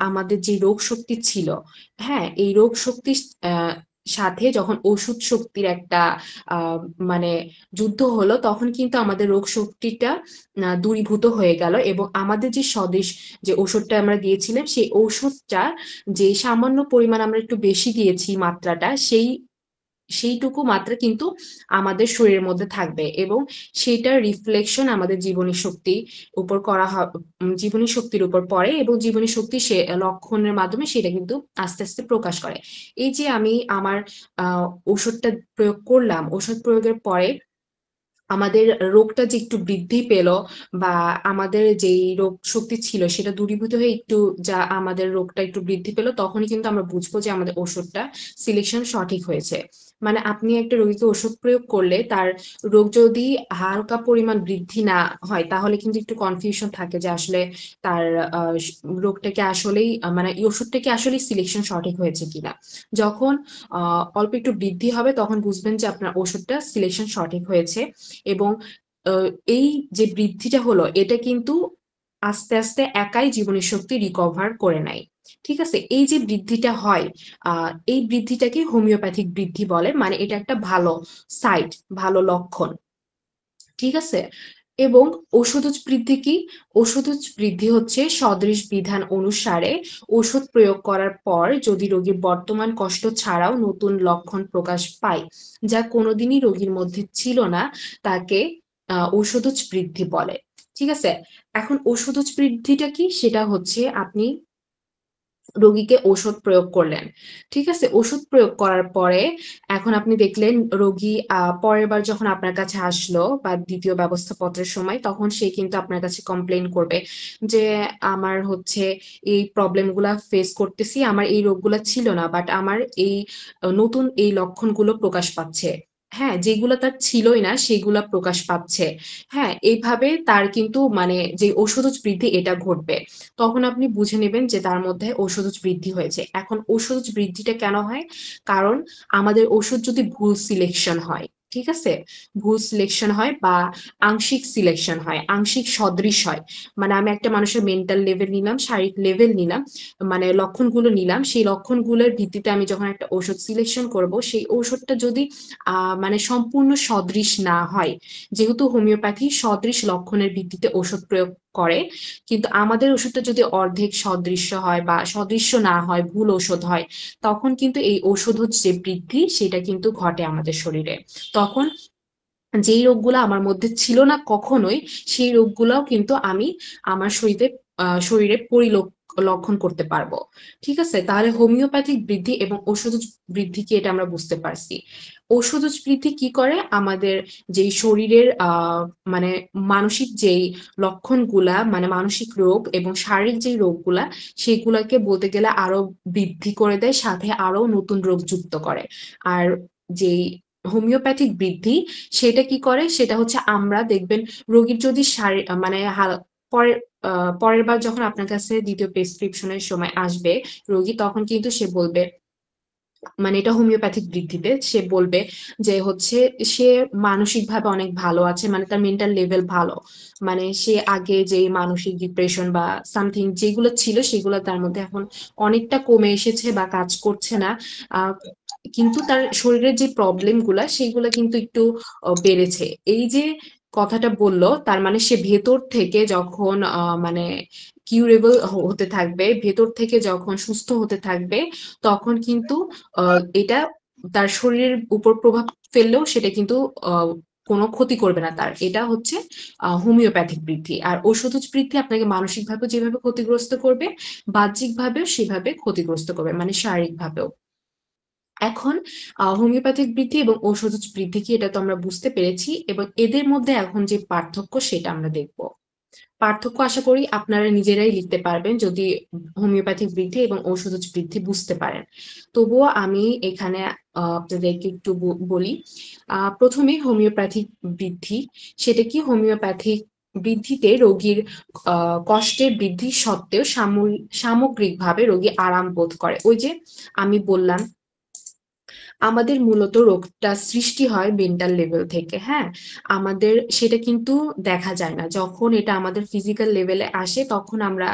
আমাদের যে রোগ শক্তি ছিল, হ্যাঁ এই রোগ শক্তির সাথে যখন ওষুধ শক্তির একটা আহ মানে যুদ্ধ হলো, তখন কিন্তু আমাদের রোগ শক্তিটা দূরীভূত হয়ে গেল, এবং আমাদের যে স্বদেশ যে ওষুধটা আমরা দিয়েছিলাম সেই ওষুধটা যে সামান্য পরিমাণ আমরা একটু বেশি দিয়েছি মাত্রাটা, সেইটুকু মাত্রা কিন্তু আমাদের শরীরের মধ্যে থাকবে, এবং সেটার রিফ্লেকশন আমাদের জীবনী শক্তি উপর করা হবে, জীবনী শক্তির উপর পড়ে, এবং জীবনী শক্তি সে লক্ষণের মাধ্যমে সেটা কিন্তু আস্তে আস্তে প্রকাশ করে। এই যে আমি আমার ওষুধটা প্রয়োগ করলাম, ওষুধ প্রয়োগের পরে আমাদের রোগটা যে একটু বৃদ্ধি পেল, বা আমাদের যেই রোগ শক্তি ছিল সেটা দূরীভূত হয়ে একটু যা আমাদের রোগটা একটু বৃদ্ধি পেল, তখনই কিন্তু আমরা বুঝবো যে আমাদের ওষুধটা সিলেকশন সঠিক হয়েছে। মানে আপনি একটা রোগীকে ওষুধ প্রয়োগ করলে তার রোগ যদি হালকা পরিমাণ বৃদ্ধি না হয় তাহলে কিন্তু একটু কনফিউশন থাকে যে আসলে তার রোগটাকে আসলেই মানে এই ওষুধটাকে আসলেই সিলেকশন সঠিক হয়েছে কিনা। যখন অল্প একটু বৃদ্ধি হবে তখন বুঝবেন যে আপনার ওষুধটা সিলেকশন সঠিক হয়েছে, এবং এই যে বৃদ্ধিটা হলো এটা কিন্তু আস্তে আস্তে একাই জীবনী শক্তি রিকভার করে নেয়। ঠিক আছে, এই যে বৃদ্ধিটা হয় এই বৃদ্ধিটাকে হোমিওপ্যাথিক বৃদ্ধি বলে, মানে এটা একটা ভালো সাইড, ভালো লক্ষণ। ঠিক আছে, এবং ওষুধজ বৃদ্ধি কি? ওষুধজ বৃদ্ধি হচ্ছে সদৃশ বিধান অনুসারে ওষুধ প্রয়োগ করার পর যদি রোগীর বর্তমান কষ্ট ছাড়াও নতুন লক্ষণ প্রকাশ পায় যা কোনোদিনই রোগীর মধ্যে ছিল না, তাকে ওষুধজ বৃদ্ধি বলে। ঠিক আছে, এখন ওষুধজ বৃদ্ধিটা কি? সেটা হচ্ছে আপনি রোগীকে ওষুধ প্রয়োগ করলেন, ঠিক আছে, ওষুধ প্রয়োগ করার পরে এখন আপনি দেখলেন রোগী পরের বার যখন আপনার কাছে আসলো বা দ্বিতীয় ব্যবস্থাপত্রের সময়, তখন সে কিন্তু আপনার কাছে কমপ্লেন করবে যে আমার হচ্ছে এই প্রবলেম গুলা ফেস করতেছি, আমার এই রোগগুলা ছিল না বাট আমার এই নতুন এই লক্ষণগুলো প্রকাশ পাচ্ছে, হ্যাঁ যেগুলো তার ছিলই না সেগুলা প্রকাশ পাচ্ছে। হ্যাঁ, এইভাবে তার কিন্তু মানে যে ঔষধজ বৃদ্ধি এটা ঘটবে, তখন আপনি বুঝে নেবেন যে তার মধ্যে ঔষধজ বৃদ্ধি হয়েছে। এখন ঔষধজ বৃদ্ধিটা কেন হয়? কারণ আমাদের ওষুধ যদি ভুল সিলেকশন হয়, ঠিক আছে, ভুল সিলেকশন হয় বা আংশিক সিলেকশন হয়, আংশিক সদৃশ হয়। মানে আমি একটা মানুষের মেন্টাল লেভেল নিলাম, শারীরিক লেভেল নিলাম, মানে লক্ষণগুলো নিলাম, সেই লক্ষণগুলোর ভিত্তিতে আমি যখন একটা ওষুধ সিলেকশন করব, সেই ঔষধটা যদি মানে সম্পূর্ণ সদৃশ না হয়, যেহেতু হোমিওপ্যাথি সদৃশ লক্ষণের ভিত্তিতে ওষুধ প্রয়োগ করে, কিন্তু আমাদের ওষুধটা যদি অর্ধেক সদৃশ্য হয় বা সদৃশ্য না হয়, ভুল ওষুধ হয়, তখন কিন্তু এই ওষুধ যে বৃদ্ধি সেটা কিন্তু ঘটে আমাদের শরীরে। তখন যেই রোগগুলো আমার মধ্যে ছিল না কখনোই, সেই রোগগুলাও কিন্তু আমি আমার শরীরে লক্ষণ করতে পারবো। ঠিক আছে, তাহলে হোমিওপ্যাথিক বৃদ্ধি এবং ঔষধজ বৃদ্ধি কি, এটা আমরা বুঝতে পারছি। ঔষধজ বৃদ্ধি কি করে, আমাদের যেই শরীরের মানে মানসিক যেই লক্ষণগুলা, মানে মানসিক রোগ এবং শারীরিক যেই রোগগুলা, সেগুলাকে বলতে গেলে আরো বৃদ্ধি করে দেয়, সাথে আরো নতুন রোগ যুক্ত করে। আর যেই হোমিওপ্যাথিক বৃদ্ধি, সেটা কি করে, সেটা হচ্ছে আমরা দেখবেন রোগীর যদি মানে পরের পরের বার যখন আপনার কাছে দ্বিতীয় প্রেসক্রিপশনের সময় আসবে রোগী, তখন কিন্তু সে বলবে, মানে এটা হোমিওপ্যাথিক বৃদ্ধিতে সে বলবে যে হচ্ছে সে মানসিকভাবে অনেক ভালো আছে, মানে তার মেন্টাল লেভেল ভালো, মানে সে আগে যে মানসিক ডিপ্রেশন বা সামথিং যেগুলো ছিল সেগুলো তার মধ্যে এখন অনেকটা কমে এসেছে বা কাজ করছে না। আহ কিন্তু তার শরীরের যে প্রবলেম গুলা সেগুলো কিন্তু একটু বেড়েছে। এই যে কথাটা বললো, তার মানে সে ভেতর থেকে যখন মানে কিউরেবল হতে থাকবে, ভেতর থেকে যখন সুস্থ হতে থাকবে, তখন কিন্তু এটা তার শরীরের উপর প্রভাব ফেললেও সেটা কিন্তু কোনো ক্ষতি করবে না তার। এটা হচ্ছে হোমিওপ্যাথিক বৃদ্ধি। আর ঔষধজ বৃদ্ধি আপনাকে মানসিকভাবে যেভাবে ক্ষতিগ্রস্ত করবে, বাহ্যিকভাবেও সেভাবে ক্ষতিগ্রস্ত করবে, মানে শারীরিকভাবেও। এখন হোমিওপ্যাথিক বৃদ্ধি এবং ঔষধজ বৃদ্ধি কি, এটা তো আমরা বুঝতে পেরেছি, এবং এদের মধ্যে এখন যে পার্থক্য সেটা আমরা দেখব। পার্থক্য আশা করি আপনারা নিজেরাই লিখতে পারবেন যদি হোমিওপ্যাথিক বৃদ্ধি এবং ঔষধজ বৃদ্ধি বুঝতে পারেন। তবুও আমি এখানে আপনাদেরকে একটু বলি। প্রথমে হোমিওপ্যাথিক বৃদ্ধি, সেটা কি, হোমিওপ্যাথিক বৃদ্ধিতে রোগীর কষ্টের বৃদ্ধি সত্ত্বেও সামগ্রিকভাবে রোগী আরাম বোধ করে। ওই যে আমি বললাম, আমাদের মূলত রোগটা সৃষ্টি হয় মেন্টাল লেভেল থেকে, হ্যাঁ, আমাদের সেটা কিন্তু দেখা যায় না। যখন এটা আমাদের ফিজিক্যাল লেভেলে আসে, তখন আমরা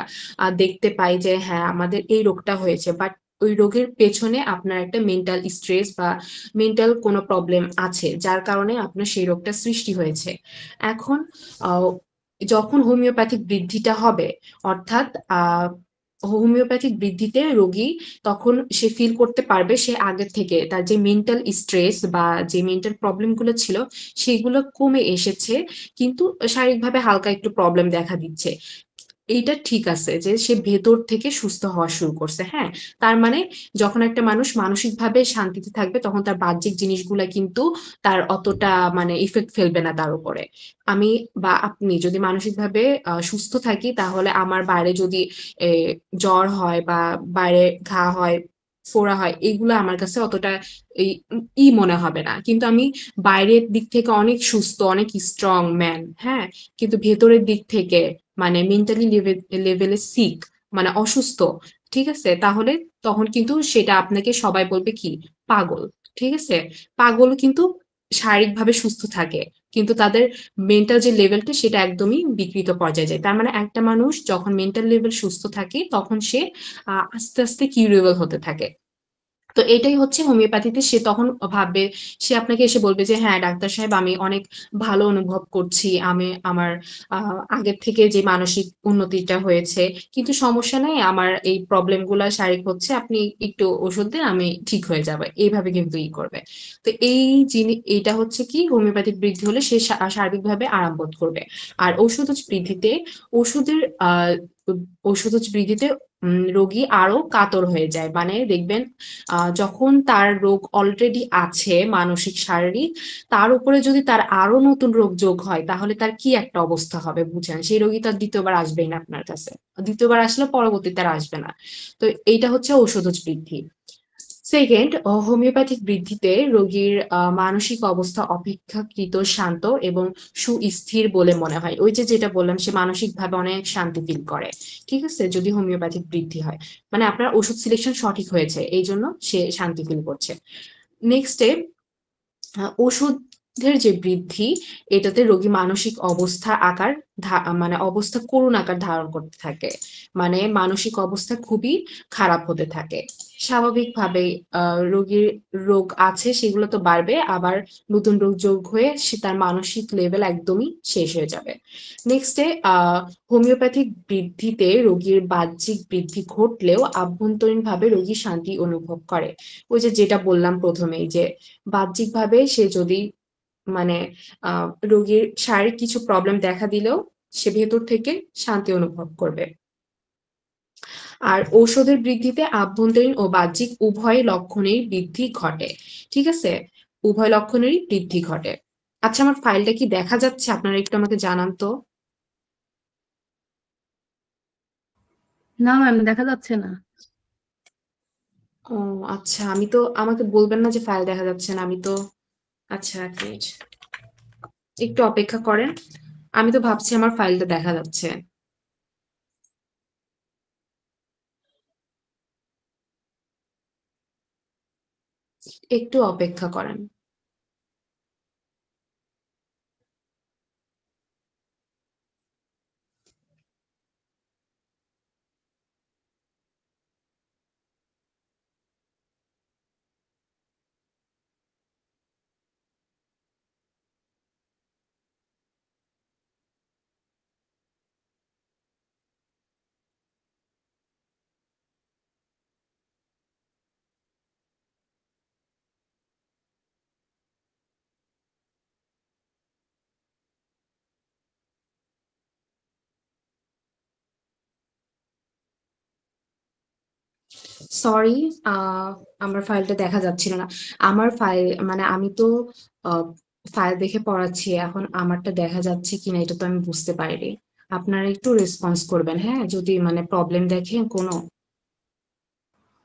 দেখতে পাই যে হ্যাঁ আমাদের এই রোগটা হয়েছে, বাট ওই রোগের পেছনে আপনার একটা মেন্টাল স্ট্রেস বা মেন্টাল কোনো প্রবলেম আছে, যার কারণে আপনার সেই রোগটা সৃষ্টি হয়েছে। এখন আহ, যখন হোমিওপ্যাথিক বৃদ্ধিটা হবে, অর্থাৎ হোমিওপ্যাথিক বৃদ্ধিতে রোগী তখন সে ফিল করতে পারবে সে আগের থেকে তার যে মেন্টাল স্ট্রেস বা যে মেন্টাল প্রবলেম গুলো ছিল সেগুলো কমে এসেছে, কিন্তু শারীরিকভাবে হালকা একটু প্রবলেম দেখা দিচ্ছে। এইটা ঠিক আছে যে সে ভেতর থেকে সুস্থ হওয়া শুরু করছে, হ্যাঁ। তার মানে যখন একটা মানুষ মানসিকভাবে শান্তিতে থাকবে, তখন তার বাহ্যিক জিনিসগুলা কিন্তু তার অতটা মানে ইফেক্ট ফেলবে না তার উপরে। আমি বা আপনি যদি মানসিকভাবে সুস্থ থাকি, তাহলে আমার বাইরে যদি এ, জ্বর হয় বা বাইরে ঘা হয়, ফোড়া হয়, এগুলো আমার কাছে অতটা এই মনে হবে না। কিন্তু আমি বাইরের দিক থেকে অনেক সুস্থ, অনেক স্ট্রং ম্যান, হ্যাঁ, কিন্তু ভেতরের দিক থেকে মানে মেন্টালি লেভেলে সিক, মানে অসুস্থ, ঠিক আছে, তাহলে তখন কিন্তু সেটা আপনাকে সবাই বলবে কি, পাগল। ঠিক আছে, পাগল কিন্তু শারীরিকভাবে সুস্থ থাকে, কিন্তু তাদের মেন্টাল যে লেভেলটা সেটা একদমই বিকৃত পর্যায়ে যায়। তার মানে একটা মানুষ যখন মেন্টাল লেভেল সুস্থ থাকে, তখন সে আস্তে আস্তে কিউরেবল হতে থাকে। তো এটাই হচ্ছে হোমিওপ্যাথিতে, সে তখন ভাববে, সে আপনাকে এসে বলবে যে হ্যাঁ ডাক্তার সাহেব, আমি অনেক ভালো অনুভব করছি, আমি আমার আগের থেকে যে মানসিক উন্নতিটা হয়েছে, কিন্তু সমস্যা নেই, আমার এই প্রবলেম গুলা শারীরিক হচ্ছে, আপনি একটু ওষুধ দিন, আমি ঠিক হয়ে যাবে, এইভাবে কিন্তু করবে। তো এই জিনিস, এটা হচ্ছে কি, হোমিওপ্যাথিক বৃদ্ধি হলে সে সার্বিকভাবে আরাম বোধ করবে। আর ঔষধজ বৃদ্ধিতে, ওষুধের ঔষধজ বৃদ্ধিতে রোগী আরো কাতর হয়ে যায়, মানে দেখবেন যখন তার রোগ অলরেডি আছে মানসিক শারীরিক, তার উপরে যদি তার আরো নতুন রোগ যোগ হয়, তাহলে তার কি একটা অবস্থা হবে বুঝেন। সেই রোগী তার দ্বিতীয়বার আসবেই না আপনার কাছে, দ্বিতীয়বার আসলে পরবর্তীতে আর আসবে না। তো এইটা হচ্ছে ঔষধজ বৃদ্ধি। সেকেন্ড, হোমিওপ্যাথিক বৃদ্ধিতে রোগীর মানসিক অবস্থা অপেক্ষাকৃত শান্ত এবং সুস্থির বলে মনে হয়। ওই যে যেটা বললাম, সে মানসিকভাবে অনেক শান্তি ফিল করে, ঠিক আছে, যদি হোমিওপ্যাথিক বৃদ্ধি হয়, মানে আপনার ওষুধ সিলেকশন সঠিক হয়েছে, এই জন্য সে শান্তি ফিল করছে। নেক্সটে, ওষুধ ঔষধের যে বৃদ্ধি, এটাতে রোগী মানসিক অবস্থা আকার মানে অবস্থা করুণ আকার ধারণ করতে থাকে, মানে মানসিক অবস্থা খুবই খারাপ হতে থাকে। স্বাভাবিকভাবেই রোগীর রোগ আছে সেগুলো তো বাড়বে, আবার নতুন রোগ যোগ হয়ে সে তার মানসিক লেভেল একদমই শেষ হয়ে যাবে। নেক্সটে হোমিওপ্যাথিক বৃদ্ধিতে রোগীর বাহ্যিক বৃদ্ধি ঘটলেও আভ্যন্তরীণভাবে রোগী শান্তি অনুভব করে। ওই যে যেটা বললাম প্রথমেই যে বাহ্যিকভাবে সে যদি মানে রোগীর শারীরিক কিছু প্রবলেম দেখা দিলেও সে ভেতর থেকে শান্তি অনুভব করবে। আর ঔষধের বৃদ্ধিতে আভ্যন্তরীণ ও বাহ্যিক উভয় লক্ষণের বৃদ্ধি ঘটে। ঠিক আছে? উভয় লক্ষণেরই বৃদ্ধি ঘটে। আচ্ছা, আমার ফাইলটা কি দেখা যাচ্ছে? আপনারা একটু আমাকে জানান তো। না ম্যাম, দেখা যাচ্ছে না। ও আচ্ছা, আমাকে বলবেন না যে ফাইল দেখা যাচ্ছে না, আমি তো আচ্ছা এক মিনিট, একটু অপেক্ষা করেন। আমি তো ভাবছি আমার ফাইলটা দেখা যাচ্ছে। একটু অপেক্ষা করেন। সরি, আমার ফাইলটা দেখা যাচ্ছিল না। আমার ফাইল মানে আমি তো ফাইল দেখে পড়াচ্ছি, এখন আমারটা দেখা যাচ্ছে কিনা এটা তো আমি বুঝতে পারিনি। আপনারা একটু রেসপন্স করবেন, হ্যাঁ, যদি মানে প্রবলেম দেখেন কোনো,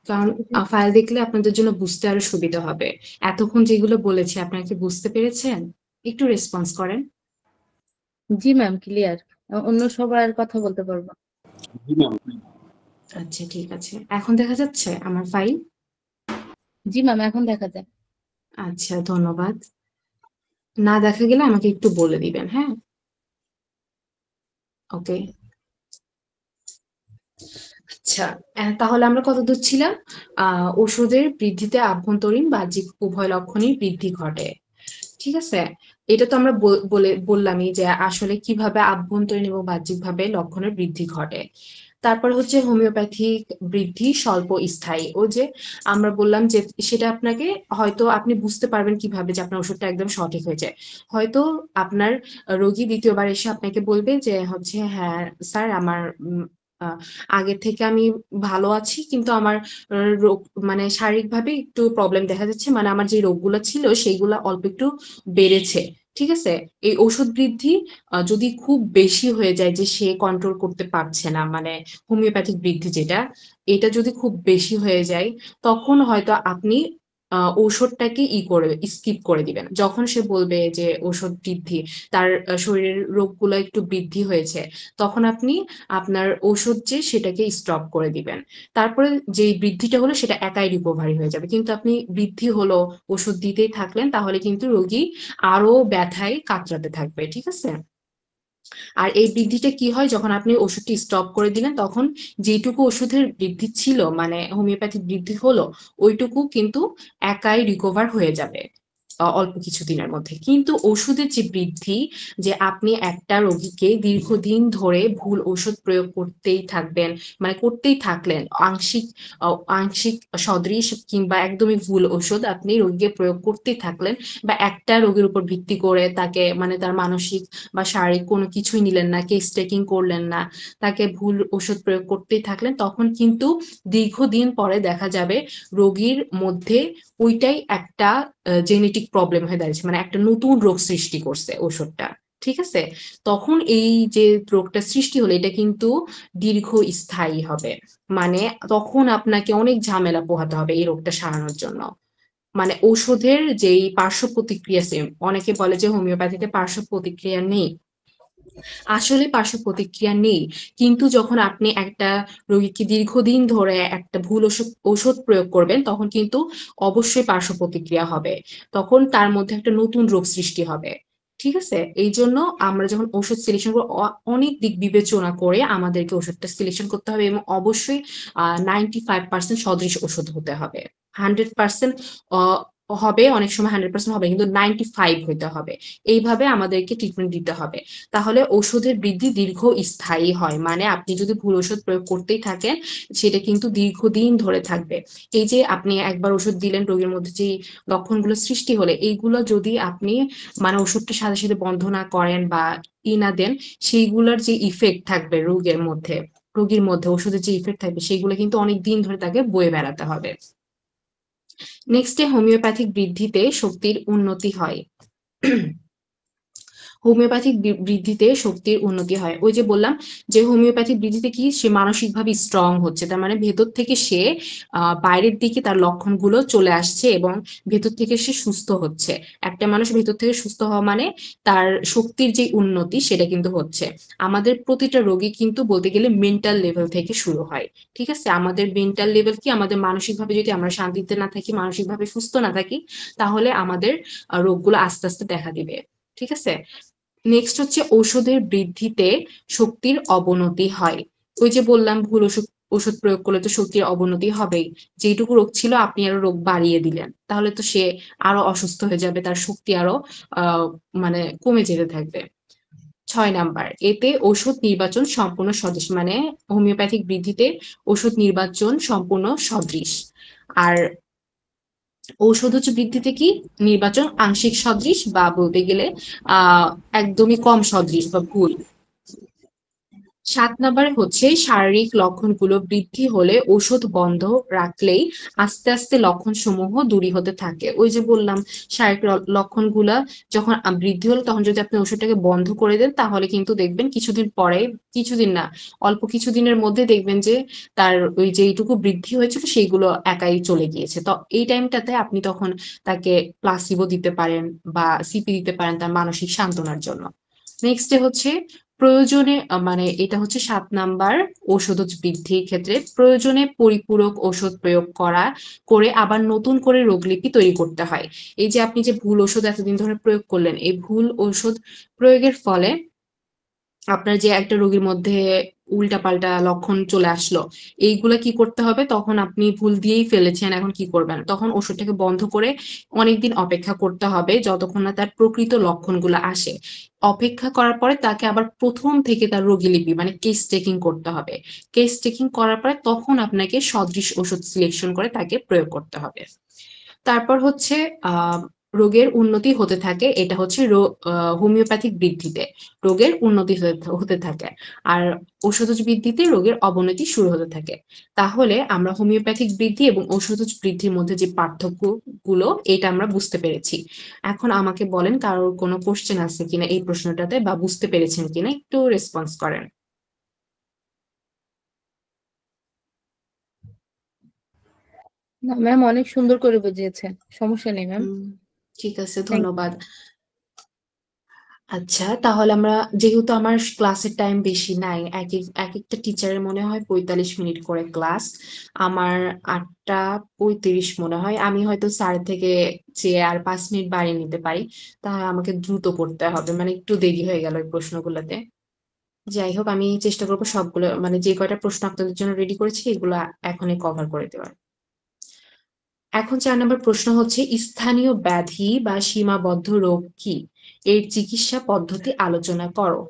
কারণ ফাইল দেখলে আপনাদের জন্য বুঝতে আরো সুবিধা হবে। এতক্ষণ যেগুলো বলেছি আপনারা কি বুঝতে পেরেছেন? একটু রেসপন্স করেন। জি ম্যাম, ক্লিয়ার। অন্য সবার কথা বলতে পারবো। আচ্ছা ঠিক আছে, এখন দেখা যাচ্ছে আমার ফাইল? জি ম্যাম, এখন দেখা যায়। আচ্ছা ধন্যবাদ। না দেখা গেলে আমাকে একটু বলে দিবেন, হ্যাঁ? ওকে। আচ্ছা, তাহলে আমরা কতদূর ছিলাম? ওষুধের বৃদ্ধিতে আভ্যন্তরীণ বাহ্যিক উভয় লক্ষণেই বৃদ্ধি ঘটে। ঠিক আছে? এটা তো আমরা বললামই যে আসলে কিভাবে আভ্যন্তরীণ এবং বাহ্যিকভাবে লক্ষণের বৃদ্ধি ঘটে। তারপর হচ্ছে হোমিওপ্যাথিক বৃদ্ধি স্বল্প স্থায়ী। ও যে আমরা বললাম যে সেটা আপনাকে হয়তো আপনি বুঝতে পারবেন কিভাবে যে আপনার ওষুধটা একদম সঠিক হয়েছে। হয়তো আপনার রোগী ২য় বার এসে আপনাকে বলবে যে হচ্ছে, "হ্যাঁ, স্যার আমার আ আগের থেকে আমি ভালো আছি। কিন্তু আমার রোগ মানে শারীরিকভাবে একটু প্রবলেম দেখা যাচ্ছে। মানে আমার যে রোগগুলা ছিল সেইগুলা অল্প একটু বেড়েছে।" ঠিক আছে? এই ওষুধ বৃদ্ধি যদি খুব বেশি হয়ে যায় যে সে কন্ট্রোল করতে পারছে না, মানে হোমিওপ্যাথিক বৃদ্ধি যেটা, এটা যদি খুব বেশি হয়ে যায়, তখন হয়তো আপনি ঔষধটাকে স্কিপ করে দিবেন। যখন সে বলবে যে ওষুধ বৃদ্ধি, তার শরীরের রোগগুলা একটু বৃদ্ধি হয়েছে, তখন আপনি আপনার ওষুধ যে সেটাকে স্টপ করে দিবেন। তারপরে যেই বৃদ্ধিটা হলো সেটা একাই রিকভারি হয়ে যাবে। কিন্তু আপনি বৃদ্ধি হলো, ওষুধ দিতেই থাকলেন, তাহলে কিন্তু রোগী আরো ব্যথায় কাতরাতে থাকবে। ঠিক আছে? আর এই বৃদ্ধিটা কি হয়, যখন আপনি ওষুধটি স্টপ করে দিলেন তখন যেইটুকু ওষুধের বৃদ্ধি ছিল, মানে হোমিওপ্যাথিক বৃদ্ধি হলো, ওইটুকু কিন্তু একাই রিকভার হয়ে যাবে অল্প কিছুদিনের মধ্যে। কিন্তু ওষুধের যে বৃদ্ধি, যে আপনি একটা রোগীকে দীর্ঘদিন ধরে ভুল ওষুধ প্রয়োগ করতেই থাকবেন, মানে করতেই থাকলেন, আংশিক সদৃশ কিংবা একদমই ভুল ওষুধ আপনি রোগীকে প্রয়োগ করতেই থাকলেন, বা একটা রোগীর উপর ভিত্তি করে তাকে মানে তার মানসিক বা শারীরিক কোনো কিছুই নিলেন না, কেস টেকিং করলেন না, তাকে ভুল ওষুধ প্রয়োগ করতেই থাকলেন, তখন কিন্তু দীর্ঘদিন পরে দেখা যাবে রোগীর মধ্যে ওইটাই একটা জেনেটিক প্রবলেম হয়ে দাঁড়িয়েছে, মানে একটা নতুন রোগ সৃষ্টি করছে ওষুধটা। ঠিক আছে? তখন এই যে রোগটা সৃষ্টি হলো এটা কিন্তু দীর্ঘস্থায়ী হবে। মানে তখন আপনাকে অনেক ঝামেলা পোহাতে হবে এই রোগটা সারানোর জন্য। মানে ঔষধের যেই পার্শ্ব প্রতিক্রিয়া, সেম অনেকে বলে যে হোমিওপ্যাথিতে পার্শ্ব প্রতিক্রিয়া নেই, আসলে পার্শ্ব প্রতিক্রিয়া নেই, কিন্তু যখন আপনি একটা রোগীকে দীর্ঘদিন ধরে একটা ভুল ঔষধ প্রয়োগ করবেন তখন কিন্তু অবশ্যই পার্শ্ব প্রতিক্রিয়া হবে। তখন তার মধ্যে একটা নতুন রোগ সৃষ্টি হবে। ঠিক আছে? এই জন্য আমরা যখন ওষুধ সিলেকশন করব অনেক দিক বিবেচনা করে আমাদেরকে ওষুধটা সিলেকশন করতে হবে এবং অবশ্যই 95% সদৃশ ওষুধ হতে হবে। 100% অ হবে, অনেক সময় 100% হবে, কিন্তু 95 হইতে হবে। এইভাবে আমাদেরকে ট্রিটমেন্ট দিতে হবে। তাহলে ওষুধের বৃদ্ধি দীর্ঘস্থায়ী হয়। মানে আপনি যদি ভুল ওষুধ প্রয়োগ করতেই থাকেন, সেটা কিন্তু দীর্ঘদিন ধরে থাকবে। এই যে আপনি একবার ওষুধ দিলেন, রোগীর মধ্যে যেই লক্ষণগুলো সৃষ্টি হলে, এইগুলো যদি আপনি মানে ওষুধটা সাথে, সাথে বন্ধ না করেন বা না দেন, সেইগুলার যে ইফেক্ট থাকবে রোগীর মধ্যে ওষুধের যে ইফেক্ট থাকবে, সেগুলো কিন্তু অনেক দিন ধরে তাকে বয়ে বেড়াতে হবে। নেক্সটে হোমিওপ্যাথিক বৃদ্ধিতে শক্তির উন্নতি হয়। হোমিওপ্যাথিক বৃদ্ধিতে শক্তির উন্নতি হয়। ওই যে বললাম যে হোমিওপ্যাথিক বৃদ্ধিতে কি সে মানসিকভাবে স্ট্রং হচ্ছে, তার মানে ভেতর থেকে সে বাইরের দিকে তার লক্ষণগুলো চলে আসছে এবং ভেতর থেকে সে সুস্থ হচ্ছে। একটা মানুষ ভেতর থেকে সুস্থ হওয়া মানে তার শক্তির যে উন্নতি সেটা কিন্তু হচ্ছে। আমাদের প্রতিটা রোগী কিন্তু বলতে গেলে মেন্টাল লেভেল থেকে শুরু হয়। ঠিক আছে? আমাদের মেন্টাল লেভেল কি, আমাদের মানসিকভাবে যদি আমরা শান্তিতে না থাকি, মানসিকভাবে সুস্থ না থাকি, তাহলে আমাদের রোগগুলো আস্তে আস্তে দেখা দিবে। ঠিক আছে? নেক্সট হচ্ছে ঔষধের বৃদ্ধিতে শক্তির অবনতি হয়। ওই যে বললাম ভুল ওষুধ প্রয়োগ করলে তো শক্তির অবনতি হবেই। যেটুকু রোগ ছিল আপনি আরো রোগ বাড়িয়ে দিলেন, তাহলে তো সে আরো অসুস্থ হয়ে যাবে, তার শক্তি আরো মানে কমে যেতে থাকবে। 6 নাম্বার, এতে ওষুধ নির্বাচন সম্পূর্ণ সদৃশ, মানে হোমিওপ্যাথিক বৃদ্ধিতে ওষুধ নির্বাচন সম্পূর্ণ সদৃশ। আর ঔষধ হচ্ছে বৃদ্ধিতে কি নির্বাচন আংশিক সদৃশ, বা বলতে গেলে আহ একদমই কম সদৃশ বা ভুল। 7 নাম্বারে হচ্ছে শারীরিক লক্ষণগুলো বৃদ্ধি হলে ওষুধ বন্ধ রাখলেই আস্তে আস্তে লক্ষণ সমূহ দূরীভূত থাকে। ওই যে বললাম শারীরিক লক্ষণগুলা যখন বৃদ্ধি হলো তখন যদি আপনি ওষুধটাকে বন্ধ করে দেন, তাহলে কিন্তু দেখবেন কিছুদিন পরে, কিছুদিন না, অল্প কিছুদিনের মধ্যে দেখবেন যে তার ওই যে এইটুকু বৃদ্ধি হয়েছিল সেইগুলো একাই চলে গিয়েছে। তো এই টাইমটাতে আপনি তখন তাকে প্লাসিবো দিতে পারেন বা সিপি দিতে পারেন তার মানসিক সান্ত্বনার জন্য। নেক্সট হচ্ছে প্রয়োজনে মানে এটা হচ্ছে 7 নাম্বার, ঔষধ বৃদ্ধির ক্ষেত্রে প্রয়োজনে পরিপূরক ওষুধ প্রয়োগ করে আবার নতুন করে রোগলিপি তৈরি করতে হয়। এই যে আপনি যে ভুল ওষুধ এতদিন ধরে প্রয়োগ করলেন, এই ভুল ওষুধ প্রয়োগের ফলে আপনার যে একটা রোগীর মধ্যে উল্টাপাল্টা লক্ষণ চলে আসলো, এইগুলা কি করতে হবে, তখন আপনি ভুল দিয়েই ফেলেছেন, এখন কি করবেন, তখন ওষুধটাকে বন্ধ করে অনেকদিন অপেক্ষা করতে হবে যতক্ষণ না তার প্রকৃত লক্ষণগুলো আসে। অপেক্ষা করার পরে তাকে আবার প্রথম থেকে তার রোগীলিপি মানে কেস টেকিং করতে হবে। কেস টেকিং করার পরে তখন আপনাকে সদৃশ ওষুধ সিলেকশন করে তাকে প্রয়োগ করতে হবে। তারপর হচ্ছে আহ রোগের উন্নতি হতে থাকে, এটা হচ্ছে হোমিওপ্যাথিক বৃদ্ধিতে রোগের উন্নতি হতে থাকে, আর ঔষধজ বৃদ্ধিতে রোগের অবনতি শুরু হতে থাকে। তাহলে আমরা হোমিওপ্যাথিক বৃদ্ধি এবং ঔষধজ বৃদ্ধির মধ্যে যে পার্থক্য গুলো এটা আমরা বুঝতে পেরেছি। এখন আমাকে বলেন কারোর কোনো কোশ্চেন আছে কিনা এই প্রশ্নটাতে, বা বুঝতে পেরেছেন কিনা, একটু রেসপন্স করেন। না ম্যাম, অনেক সুন্দর করে বুঝিয়েছেন, সমস্যা নেই ম্যাম। ঠিক আছে, থ্যাংক ধন্যবাদ। আচ্ছা, তাহলে আমরা, যেহেতু আমার ক্লাসের টাইম বেশি নাই, এক একটা টিচারের মনে হয় 45 মিনিট করে ক্লাস, আমার 8টা 35 মনে হয়, আমি হয়তো স্যার থেকে চেয়ে আর 5 মিনিট বাড়িয়ে নিতে পারি, তাহলে আমাকে দ্রুত করতে হবে, মানে একটু দেরি হয়ে গেল এই প্রশ্নগুলোতে। যাই হোক, আমি চেষ্টা করবো সবগুলো মানে যে কয়টা প্রশ্ন আপনাদের জন্য রেডি করেছি এগুলো এখনই কভার করে দেওয়ার। এখন 4 নম্বর প্রশ্ন হচ্ছে স্থানীয় ব্যাধি বা সীমাবদ্ধ রোগ কি, এর চিকিৎসা পদ্ধতি আলোচনা করো।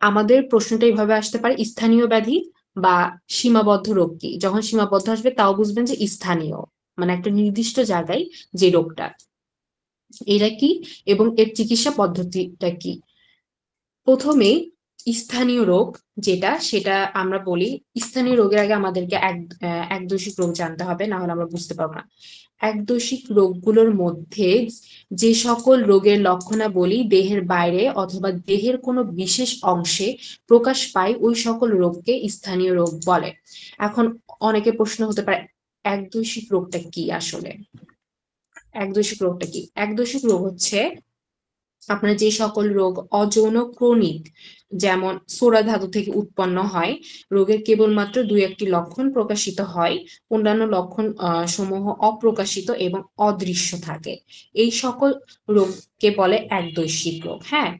আমাদের প্রশ্নটা এইভাবে আসতে পারে, স্থানীয় ব্যাধি বা সীমাবদ্ধ রোগ কি। যখন সীমাবদ্ধ আসবে তাও বুঝবেন যে স্থানীয়, মানে একটা নির্দিষ্ট জায়গায় যে রোগটা, এটা কি এবং এর চিকিৎসা পদ্ধতিটা কি। প্রথমেই স্থানীয় রোগ যেটা, সেটা আমরা বলি, স্থানীয় রোগের আগে আমাদেরকে একদোষিক রোগ জানতে হবে, না হলে আমরা বুঝতে পারবো না। একদোষিক রোগগুলোর মধ্যে যে সকল রোগের লক্ষণাবলী দেহের বাইরে অথবা দেহের কোনো বিশেষ অংশে প্রকাশ পায় ওই সকল রোগকে স্থানীয় রোগ বলে। এখন অনেকে প্রশ্ন হতে পারে, একদোষিক রোগটা কি আসলে। একদোষিক রোগটা কি? একদোষিক রোগ হচ্ছে আপনার যে সকল রোগ অযৌন ক্রনিক, যেমন সোরা ধাতু থেকে উৎপন্ন হয়, রোগের কেবলমাত্র দুই একটি লক্ষণ প্রকাশিত হয়, অন্যান্য লক্ষণ সমূহ অপ্রকাশিত এবং অদৃশ্য থাকে, এই সকল রোগকে বলে একদৈশিক রোগ। হ্যাঁ,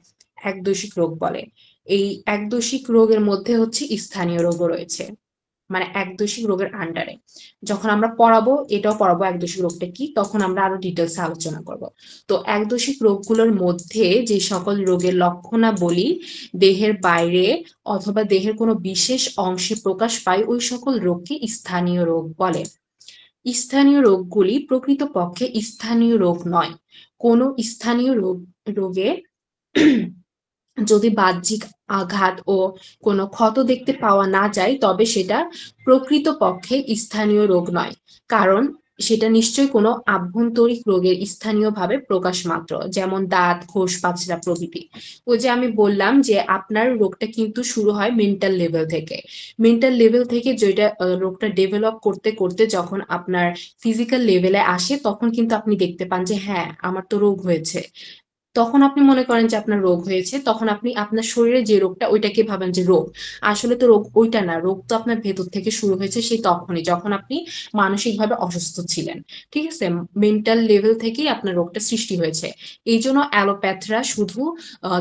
একদৈশিক রোগ বলে। এই একদৈশিক রোগের মধ্যে হচ্ছে স্থানীয় রোগও রয়েছে, মানে একদৈশিক রোগের আন্ডারে। যখন আমরা পড়াবো, এটাও পড়াবো একদৈশিক রোগটা কি, তখন আমরা আরো ডিটেলসে আলোচনা করব। তো একদৈশিক রোগগুলোর মধ্যে যে সকল রোগের লক্ষণাবলী দেহের বাইরে অথবা দেহের কোনো বিশেষ অংশে প্রকাশ পায়, ওই সকল রোগকে স্থানীয় রোগ বলে। স্থানীয় রোগগুলি প্রকৃতপক্ষে স্থানীয় রোগ নয়। কোনো স্থানীয় রোগে যদি বাহ্যিক আঘাত ও কোনো ক্ষত দেখতে পাওয়া না যায়, তবে সেটা প্রকৃতপক্ষে স্থানীয় রোগ নয়, কারণ সেটা নিশ্চয়ই কোনো আভ্যন্তরিক রোগের স্থানীয়ভাবে প্রকাশ মাত্র, যেমন দাঁত, খোস, পাচড়া প্রভৃতি। ওই যে আমি বললাম যে আপনার রোগটা কিন্তু শুরু হয় মেন্টাল লেভেল থেকে। মেন্টাল লেভেল থেকে যেটা রোগটা ডেভেলপ করতে করতে যখন আপনার ফিজিক্যাল লেভেলে আসে, তখন কিন্তু আপনি দেখতে পান যে হ্যাঁ, আমার তো রোগ হয়েছে। তখন আপনি মনে করেন যে আপনার রোগ হয়েছে, তখন আপনি আপনার শরীরে যে রোগটা, ওইটাকে ভাবেন যে রোগ। আসলে তো রোগ ওইটা না, রোগ তো আপনার ভেতর থেকে শুরু হয়েছে সেই তখনই, যখন আপনি মানসিকভাবে অসুস্থ ছিলেন। ঠিক আছে, মেন্টাল লেভেল থেকেই আপনার রোগটা সৃষ্টি হয়েছে। এই জন্য অ্যালোপ্যাথরা শুধু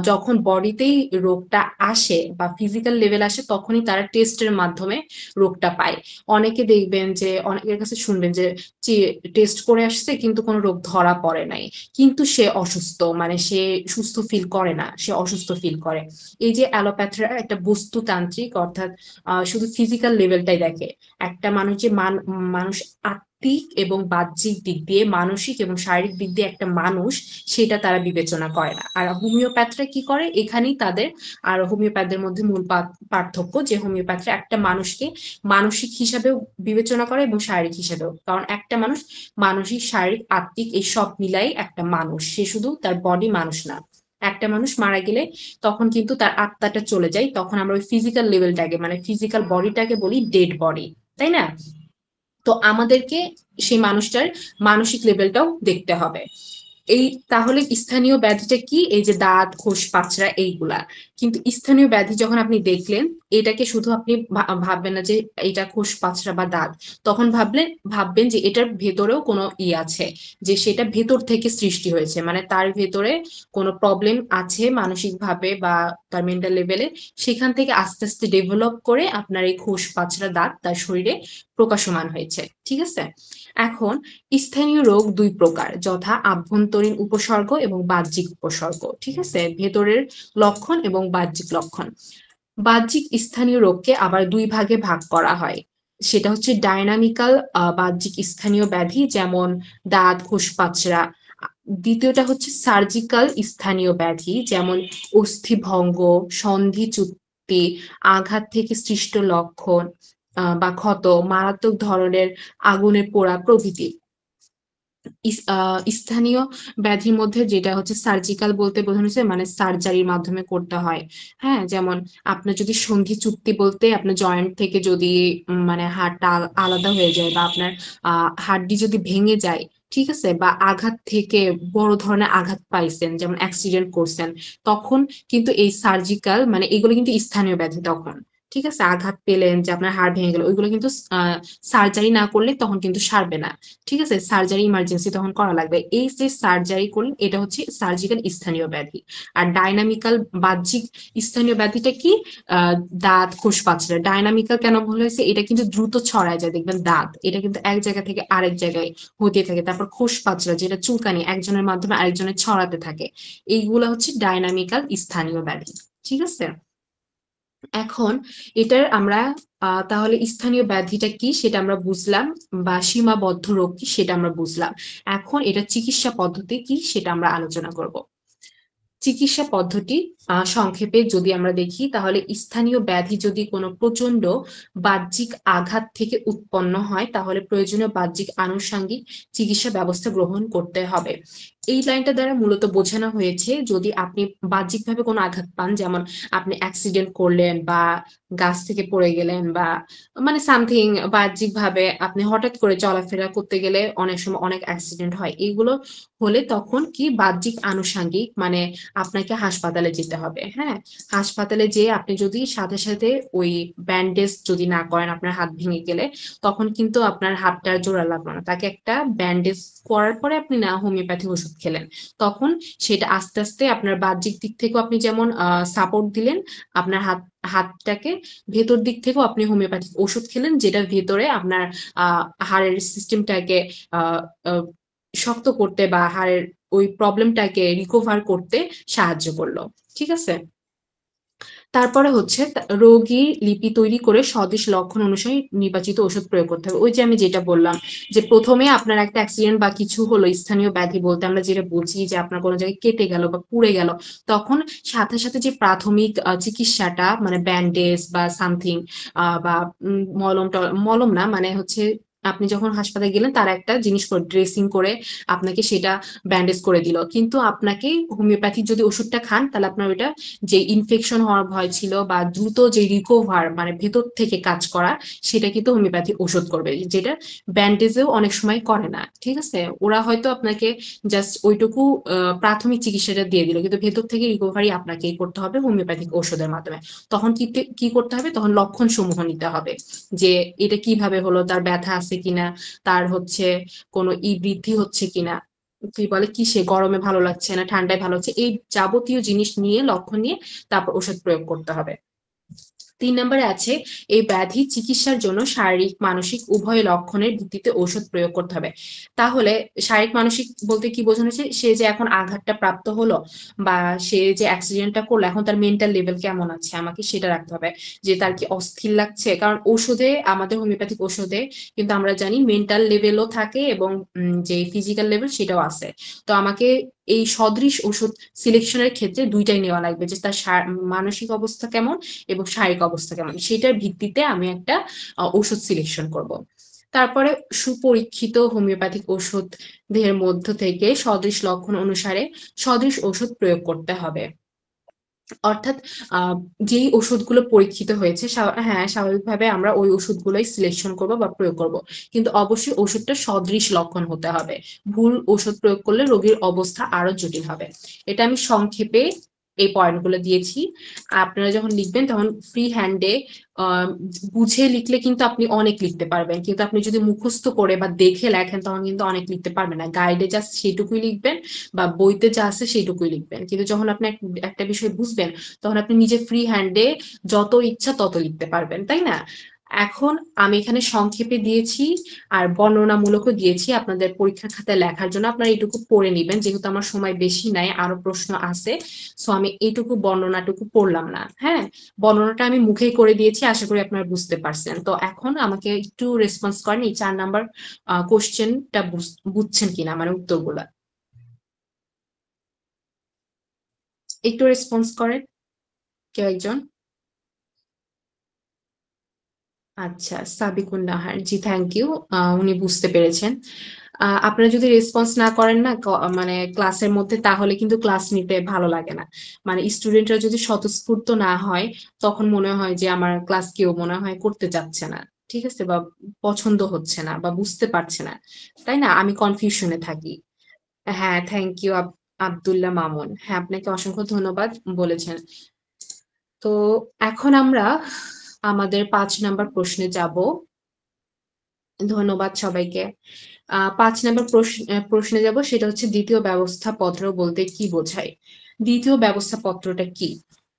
যখন বডিতেই রোগটা আসে বা ফিজিক্যাল লেভেল আসে, তখনই তারা টেস্টের মাধ্যমে রোগটা পায়। অনেকে দেখবেন যে অনেকের কাছে শুনবেন যে টেস্ট করে আসছে কিন্তু কোনো রোগ ধরা পড়ে নাই, কিন্তু সে অসুস্থ, মানে সে সুস্থ ফিল করে না, সে অসুস্থ ফিল করে। এই যে অ্যালোপ্যাথরা একটা বস্তুতান্ত্রিক, অর্থাৎ শুধু ফিজিক্যাল লেভেলটাই দেখে। একটা মানুষ যে মানুষ আত্মিক এবং বাহ্যিক দিক দিয়ে, মানসিক এবং শারীরিক দিক দিয়ে একটা মানুষ, সেটা তারা বিবেচনা করে না। আর হোমিওপ্যাথরা কি করে, এখানেই তাদের আর হোমিওপ্যাথদের মধ্যে মূল পার্থক্য, যে হোমিওপ্যাথরা একটা মানুষকে মানসিক হিসাবেও বিবেচনা করে এবং শারীরিক হিসাবেও, কারণ একটা মানুষ মানসিক, শারীরিক, আত্মিক এই সব মিলাই একটা মানুষ, সে শুধু তার বডি মানুষ না। একটা মানুষ মারা গেলে তখন কিন্তু তার আত্মাটা চলে যায়, তখন আমরা ওই ফিজিক্যাল লেভেলটাকে, মানে ফিজিক্যাল বডিটাকে বলি ডেড বডি, তাই না? তো আমাদেরকে সেই মানুষটার মানসিক লেভেলটাও দেখতে হবে। এই তাহলে স্থানীয় ব্যাধিটা কি, এই যে দাঁত, খোস, পাচড়া এইগুলা। কিন্তু স্থানীয় ব্যাধি যখন আপনি দেখলেন, এটাকে শুধু আপনি ভাববেন না যে এটা খোস, পাচড়া বা দাঁত, তখন ভাববেন যে এটার ভেতরেও কোনো আছে, যে সেটা ভেতর থেকে সৃষ্টি হয়েছে, মানে তার ভেতরে কোনো প্রবলেম আছে মানসিক ভাবে বা তার মেন্টাল লেভেলে, সেখান থেকে আস্তে আস্তে ডেভেলপ করে আপনার এই খোস, পাচড়া, দাঁত তার শরীরে প্রকাশমান হয়েছে। ঠিক আছে, এখন স্থানীয় রোগ দুই প্রকার, যথা আভ্যন্তরীণ উপসর্গ এবং বাহ্যিক উপসর্গ। ঠিক আছে, ভেতরের লক্ষণ এবং বাহ্যিক লক্ষণ। বাহ্যিক স্থানীয় রোগকে আবার দুই ভাগে ভাগ করা হয়, সেটা হচ্ছে ডায়নামিক্যাল বাহ্যিক স্থানীয় ব্যাধি, যেমন দাঁত, খোস, পাচড়া। দ্বিতীয়টা হচ্ছে সার্জিক্যাল স্থানীয় ব্যাধি, যেমন অস্থিভঙ্গ, সন্ধি চুক্তি, আঘাত থেকে সৃষ্ট লক্ষণ বা ক্ষত, মারাত্মক ধরনের আগুনে পোড়া প্রভৃতি। স্থানীয় ব্যাধির মধ্যে যেটা হচ্ছে সার্জিক্যাল বলতে বোঝানো হচ্ছে মানে সার্জারির মাধ্যমে করতে হয়। হ্যাঁ, যেমন আপনার যদি সন্ধি চুক্তি বলতে আপনার জয়েন্ট থেকে যদি মানে হাড়টা আলাদা হয়ে যায়, বা আপনার হাড্ডি যদি ভেঙে যায়, ঠিক আছে, বা আঘাত থেকে বড় ধরনের আঘাত পাইছেন, যেমন অ্যাক্সিডেন্ট করছেন, তখন কিন্তু এই সার্জিক্যাল, মানে এগুলো কিন্তু স্থানীয় ব্যাধি তখন। ঠিক আছে, আঘাত পেলেন যে আপনার হাড় ভেঙে গেল, ওইগুলো কিন্তু সার্জারি না করলে তখন কিন্তু সারবে না। ঠিক আছে, সার্জারি ইমার্জেন্সি তখন করা লাগবে। এই যে সার্জারি করলেন, এটা হচ্ছে সার্জিক্যাল স্থানীয় ব্যাধি। আর ডাইনামিক্যাল বাহ্যিক স্থানীয় ব্যাধিটা কি, দাঁত, খোস, পাচড়া। ডাইনামিক্যাল কেন বলা হয়েছে, এটা কিন্তু দ্রুত ছড়ায় যায়, দেখবেন দাঁত এটা কিন্তু এক জায়গা থেকে আরেক জায়গায় হতে থাকে। তারপর খোস, পাচড়া যেটা চুলকানি, একজনের মাধ্যমে আরেকজনের ছড়াতে থাকে। এইগুলা হচ্ছে ডাইনামিক্যাল স্থানীয় ব্যাধি। ঠিক আছে, এখন এটার আমরা তাহলে স্থানীয় ব্যাধিটা কি সেটা আমরা বুঝলাম, বা সীমাবদ্ধ রোগ কি সেটা আমরা বুঝলাম। এখন এটা চিকিৎসা পদ্ধতি কি সেটা আমরা আলোচনা করব। চিকিৎসা পদ্ধতি সংক্ষেপে যদি আমরা দেখি তাহলে স্থানীয় ব্যাধি যদি কোনো প্রচন্ড বাহ্যিক আঘাত থেকে উৎপন্ন হয় তাহলে প্রয়োজনীয় বাহ্যিক আনুষঙ্গিক চিকিৎসা ব্যবস্থা গ্রহণ করতে হবে। এই লাইনটা দ্বারা মূলত বোঝানো হয়েছে যদি আপনি বাহ্যিকভাবে কোনো আঘাত পান, যেমন আপনি অ্যাক্সিডেন্ট করলেন বা গাছ থেকে পড়ে গেলেন বা মানে সামথিং বাহ্যিকভাবে আপনি হঠাৎ করে চলাফেরা করতে গেলে অনেক সময় অনেক অ্যাক্সিডেন্ট হয়। এইগুলো হলে তখন কি বাহ্যিক আনুষঙ্গিক মানে আপনাকে হাসপাতালে যেতে হবে। হ্যাঁ, হাসপাতালে যেয়ে আপনি যদি সাথে সাথে ওই ব্যান্ডেজ যদি না করেন আপনার হাত ভেঙে গেলে, তখন কিন্তু আপনার হাতটা জোড়া লাগলো না, তাকে একটা ব্যান্ডেজ করার পরে আপনি না হোমিওপ্যাথি ওষুধ খেলেন, তখন সেটা আস্তে আস্তে আপনার বাহ্যিক দিক থেকেও আপনি যেমন সাপোর্ট দিলেন আপনার হাতটাকে, ভেতর দিক থেকেও আপনি হোমিওপ্যাথিক ওষুধ খেলেন যেটা ভেতরে আপনার হাড়ের সিস্টেমটাকে আহ আহ, শক্ত করতে বা হাড়ের ওই প্রবলেমটাকে রিকভার করতে সাহায্য করলো। ঠিক আছে? তারপরে হচ্ছে রোগীর লিপি তৈরি করে সদৃশ লক্ষণ অনুসারে নির্বাচিত ওষুধ প্রয়োগ করতে হবে। ওই যে আমি যেটা বললাম যে প্রথমে আপনার একটা অ্যাক্সিডেন্ট বা কিছু হলো, স্থানীয় ব্যাধি বলতে আমরা যেটা বুঝি যে আপনার কোনো জায়গায় কেটে গেল বা পুড়ে গেল, তখন সাথে সাথে যে প্রাথমিক চিকিৎসাটা মানে ব্যান্ডেজ বা সামথিং বা মলম না মানে হচ্ছে আপনি যখন হাসপাতালে গেলেন তারা একটা জিনিস করে ড্রেসিং করে আপনাকে সেটা ব্যান্ডেজ করে দিল, কিন্তু আপনাকে হোমিওপ্যাথিক যদি ওষুধটা খান তাহলে আপনার ওইটা যে ইনফেকশন হওয়ার ভয় ছিল বা দ্রুত যে রিকভার মানে ভেতর থেকে কাজ করা, সেটা কিন্তু হোমিওপ্যাথি ওষুধ করবে, যেটা ব্যান্ডেজেও অনেক সময় করে না। ঠিক আছে? ওরা হয়তো আপনাকে জাস্ট ওইটুকু প্রাথমিক চিকিৎসাটা দিয়ে দিল, কিন্তু ভেতর থেকে রিকভারি আপনাকেই করতে হবে হোমিওপ্যাথিক ওষুধের মাধ্যমে। তখন কি করতে হবে, তখন লক্ষণ সমূহ নিতে হবে যে এটা কিভাবে হলো, তার ব্যথা আছে কিনা, তার হচ্ছে কোনো বৃদ্ধি হচ্ছে কিনা, কি বলে কিসে গরমে ভালো লাগছে না ঠান্ডায় ভালো হচ্ছে, এই যাবতীয় জিনিস নিয়ে লক্ষণ নিয়ে তারপর ওষুধ প্রয়োগ করতে হবে। ৩ নম্বরে আছে এই ব্যাধি চিকিৎসার জন্য শারীরিক মানসিক উভয় লক্ষণের ভিত্তিতে ঔষধ প্রয়োগ করতে হবে। তাহলে শারীরিক মানসিক বলতে কি বোঝানো হচ্ছে, সে যে এখন আঘাতটা প্রাপ্ত হলো বা সে যে অ্যাক্সিডেন্টটা করলো এখন তার মেন্টাল লেভেল কেমন আছে আমাকে সেটা রাখতে হবে, যে তার কি অস্থির লাগছে, কারণ ওষুধে আমাদের হোমিওপ্যাথিক ওষুধে কিন্তু আমরা জানি মেন্টাল লেভেলও থাকে এবং যে ফিজিক্যাল লেভেল সেটাও আছে। তো আমাকে এই সদৃশ ওষুধ সিলেকশনের ক্ষেত্রে দুইটাই নেওয়া লাগবে, যে তার মানসিক অবস্থা কেমন এবং শারীরিক অবস্থা কেমন, সেটার ভিত্তিতে আমি একটা ওষুধ সিলেকশন করব। তারপরে সুপরীক্ষিত হোমিওপ্যাথিক ওষুধের মধ্য থেকে সদৃশ লক্ষণ অনুসারে সদৃশ ওষুধ প্রয়োগ করতে হবে। অর্থাৎ যেই ওষুধগুলো পরীক্ষিত হয়েছে হ্যাঁ স্বাভাবিকভাবে আমরা ওই ওষুধগুলোই সিলেকশন করব বা প্রয়োগ করব, কিন্তু অবশ্যই ওষুধটা সদৃশ লক্ষণ হতে হবে। ভুল ওষুধ প্রয়োগ করলে রোগীর অবস্থা আরো জটিল হবে। এটা আমি সংক্ষেপে এই পয়েন্টগুলো দিয়েছি। আপনারা যখন লিখবেন তখন ফ্রি হ্যান্ডে বুঝে লিখলে কিন্তু আপনি অনেক লিখতে পারবেন, কিন্তু আপনি যদি মুখস্থ করে বা দেখে লেখেন তখন কিন্তু অনেক লিখতে পারবেন না। গাইডে জাস্ট সেইটুকুই লিখবেন বা বইতে যা আছে সেইটুকুই লিখবেন, কিন্তু যখন আপনি একটা বিষয় বুঝবেন তখন আপনি নিজে ফ্রি হ্যান্ডে যত ইচ্ছা তত লিখতে পারবেন, তাই না? এখন আমি এখানে সংক্ষেপে দিয়েছি আর বর্ণনামূলকও দিয়েছি আপনাদের পরীক্ষার খাতায় লেখার জন্য, আপনারা এইটুকু পড়ে নিবেন যেহেতু আমার সময় বেশি নাই, আরো প্রশ্ন আছে। সো আমি এইটুকু বর্ণনাটুকু পড়লাম না। হ্যাঁ, বর্ণনাটা আমি মুখেই করে দিয়েছি, আশা করি আপনারা বুঝতে পারছেন। তো এখন আমাকে একটু রেসপন্স করেন এই 4 নাম্বার কোশ্চেনটা বুঝছেন কিনা, মানে উত্তরগুলা একটু রেসপন্স করেন কেউ একজন। আচ্ছা, সাবিকুন নাহার, জি থ্যাংক ইউ। উনি বুঝতে পেরেছেন। আপনারা যদি রেসপন্স না করেন না মানে ক্লাসের মধ্যে, তাহলে কিন্তু ক্লাস নিতে ভালো লাগে না। মানে স্টুডেন্টরা যদি স্বতঃস্ফূর্ত না হয় তখন মনে হয় যে আমার ক্লাস কেউ মনে হয় করতে চাচ্ছে না, ঠিক আছে, বা পছন্দ হচ্ছে না বা বুঝতে পারছে না, তাই না? আমি কনফিউশনে থাকি। হ্যাঁ, থ্যাংক ইউ আব্দুল্লাহ মামুন, হ্যাঁ আপনাকে অসংখ্য ধন্যবাদ বলেছেন। তো এখন আমরা আমাদের ৫ নাম্বার প্রশ্নে যাব। ধন্যবাদ সবাইকে। ৫ নাম্বার প্রশ্নে যাব, সেটা হচ্ছে দ্বিতীয় ব্যবস্থাপত্র বলতে কি বোঝায়? দ্বিতীয় ব্যবস্থাপত্রটা কি?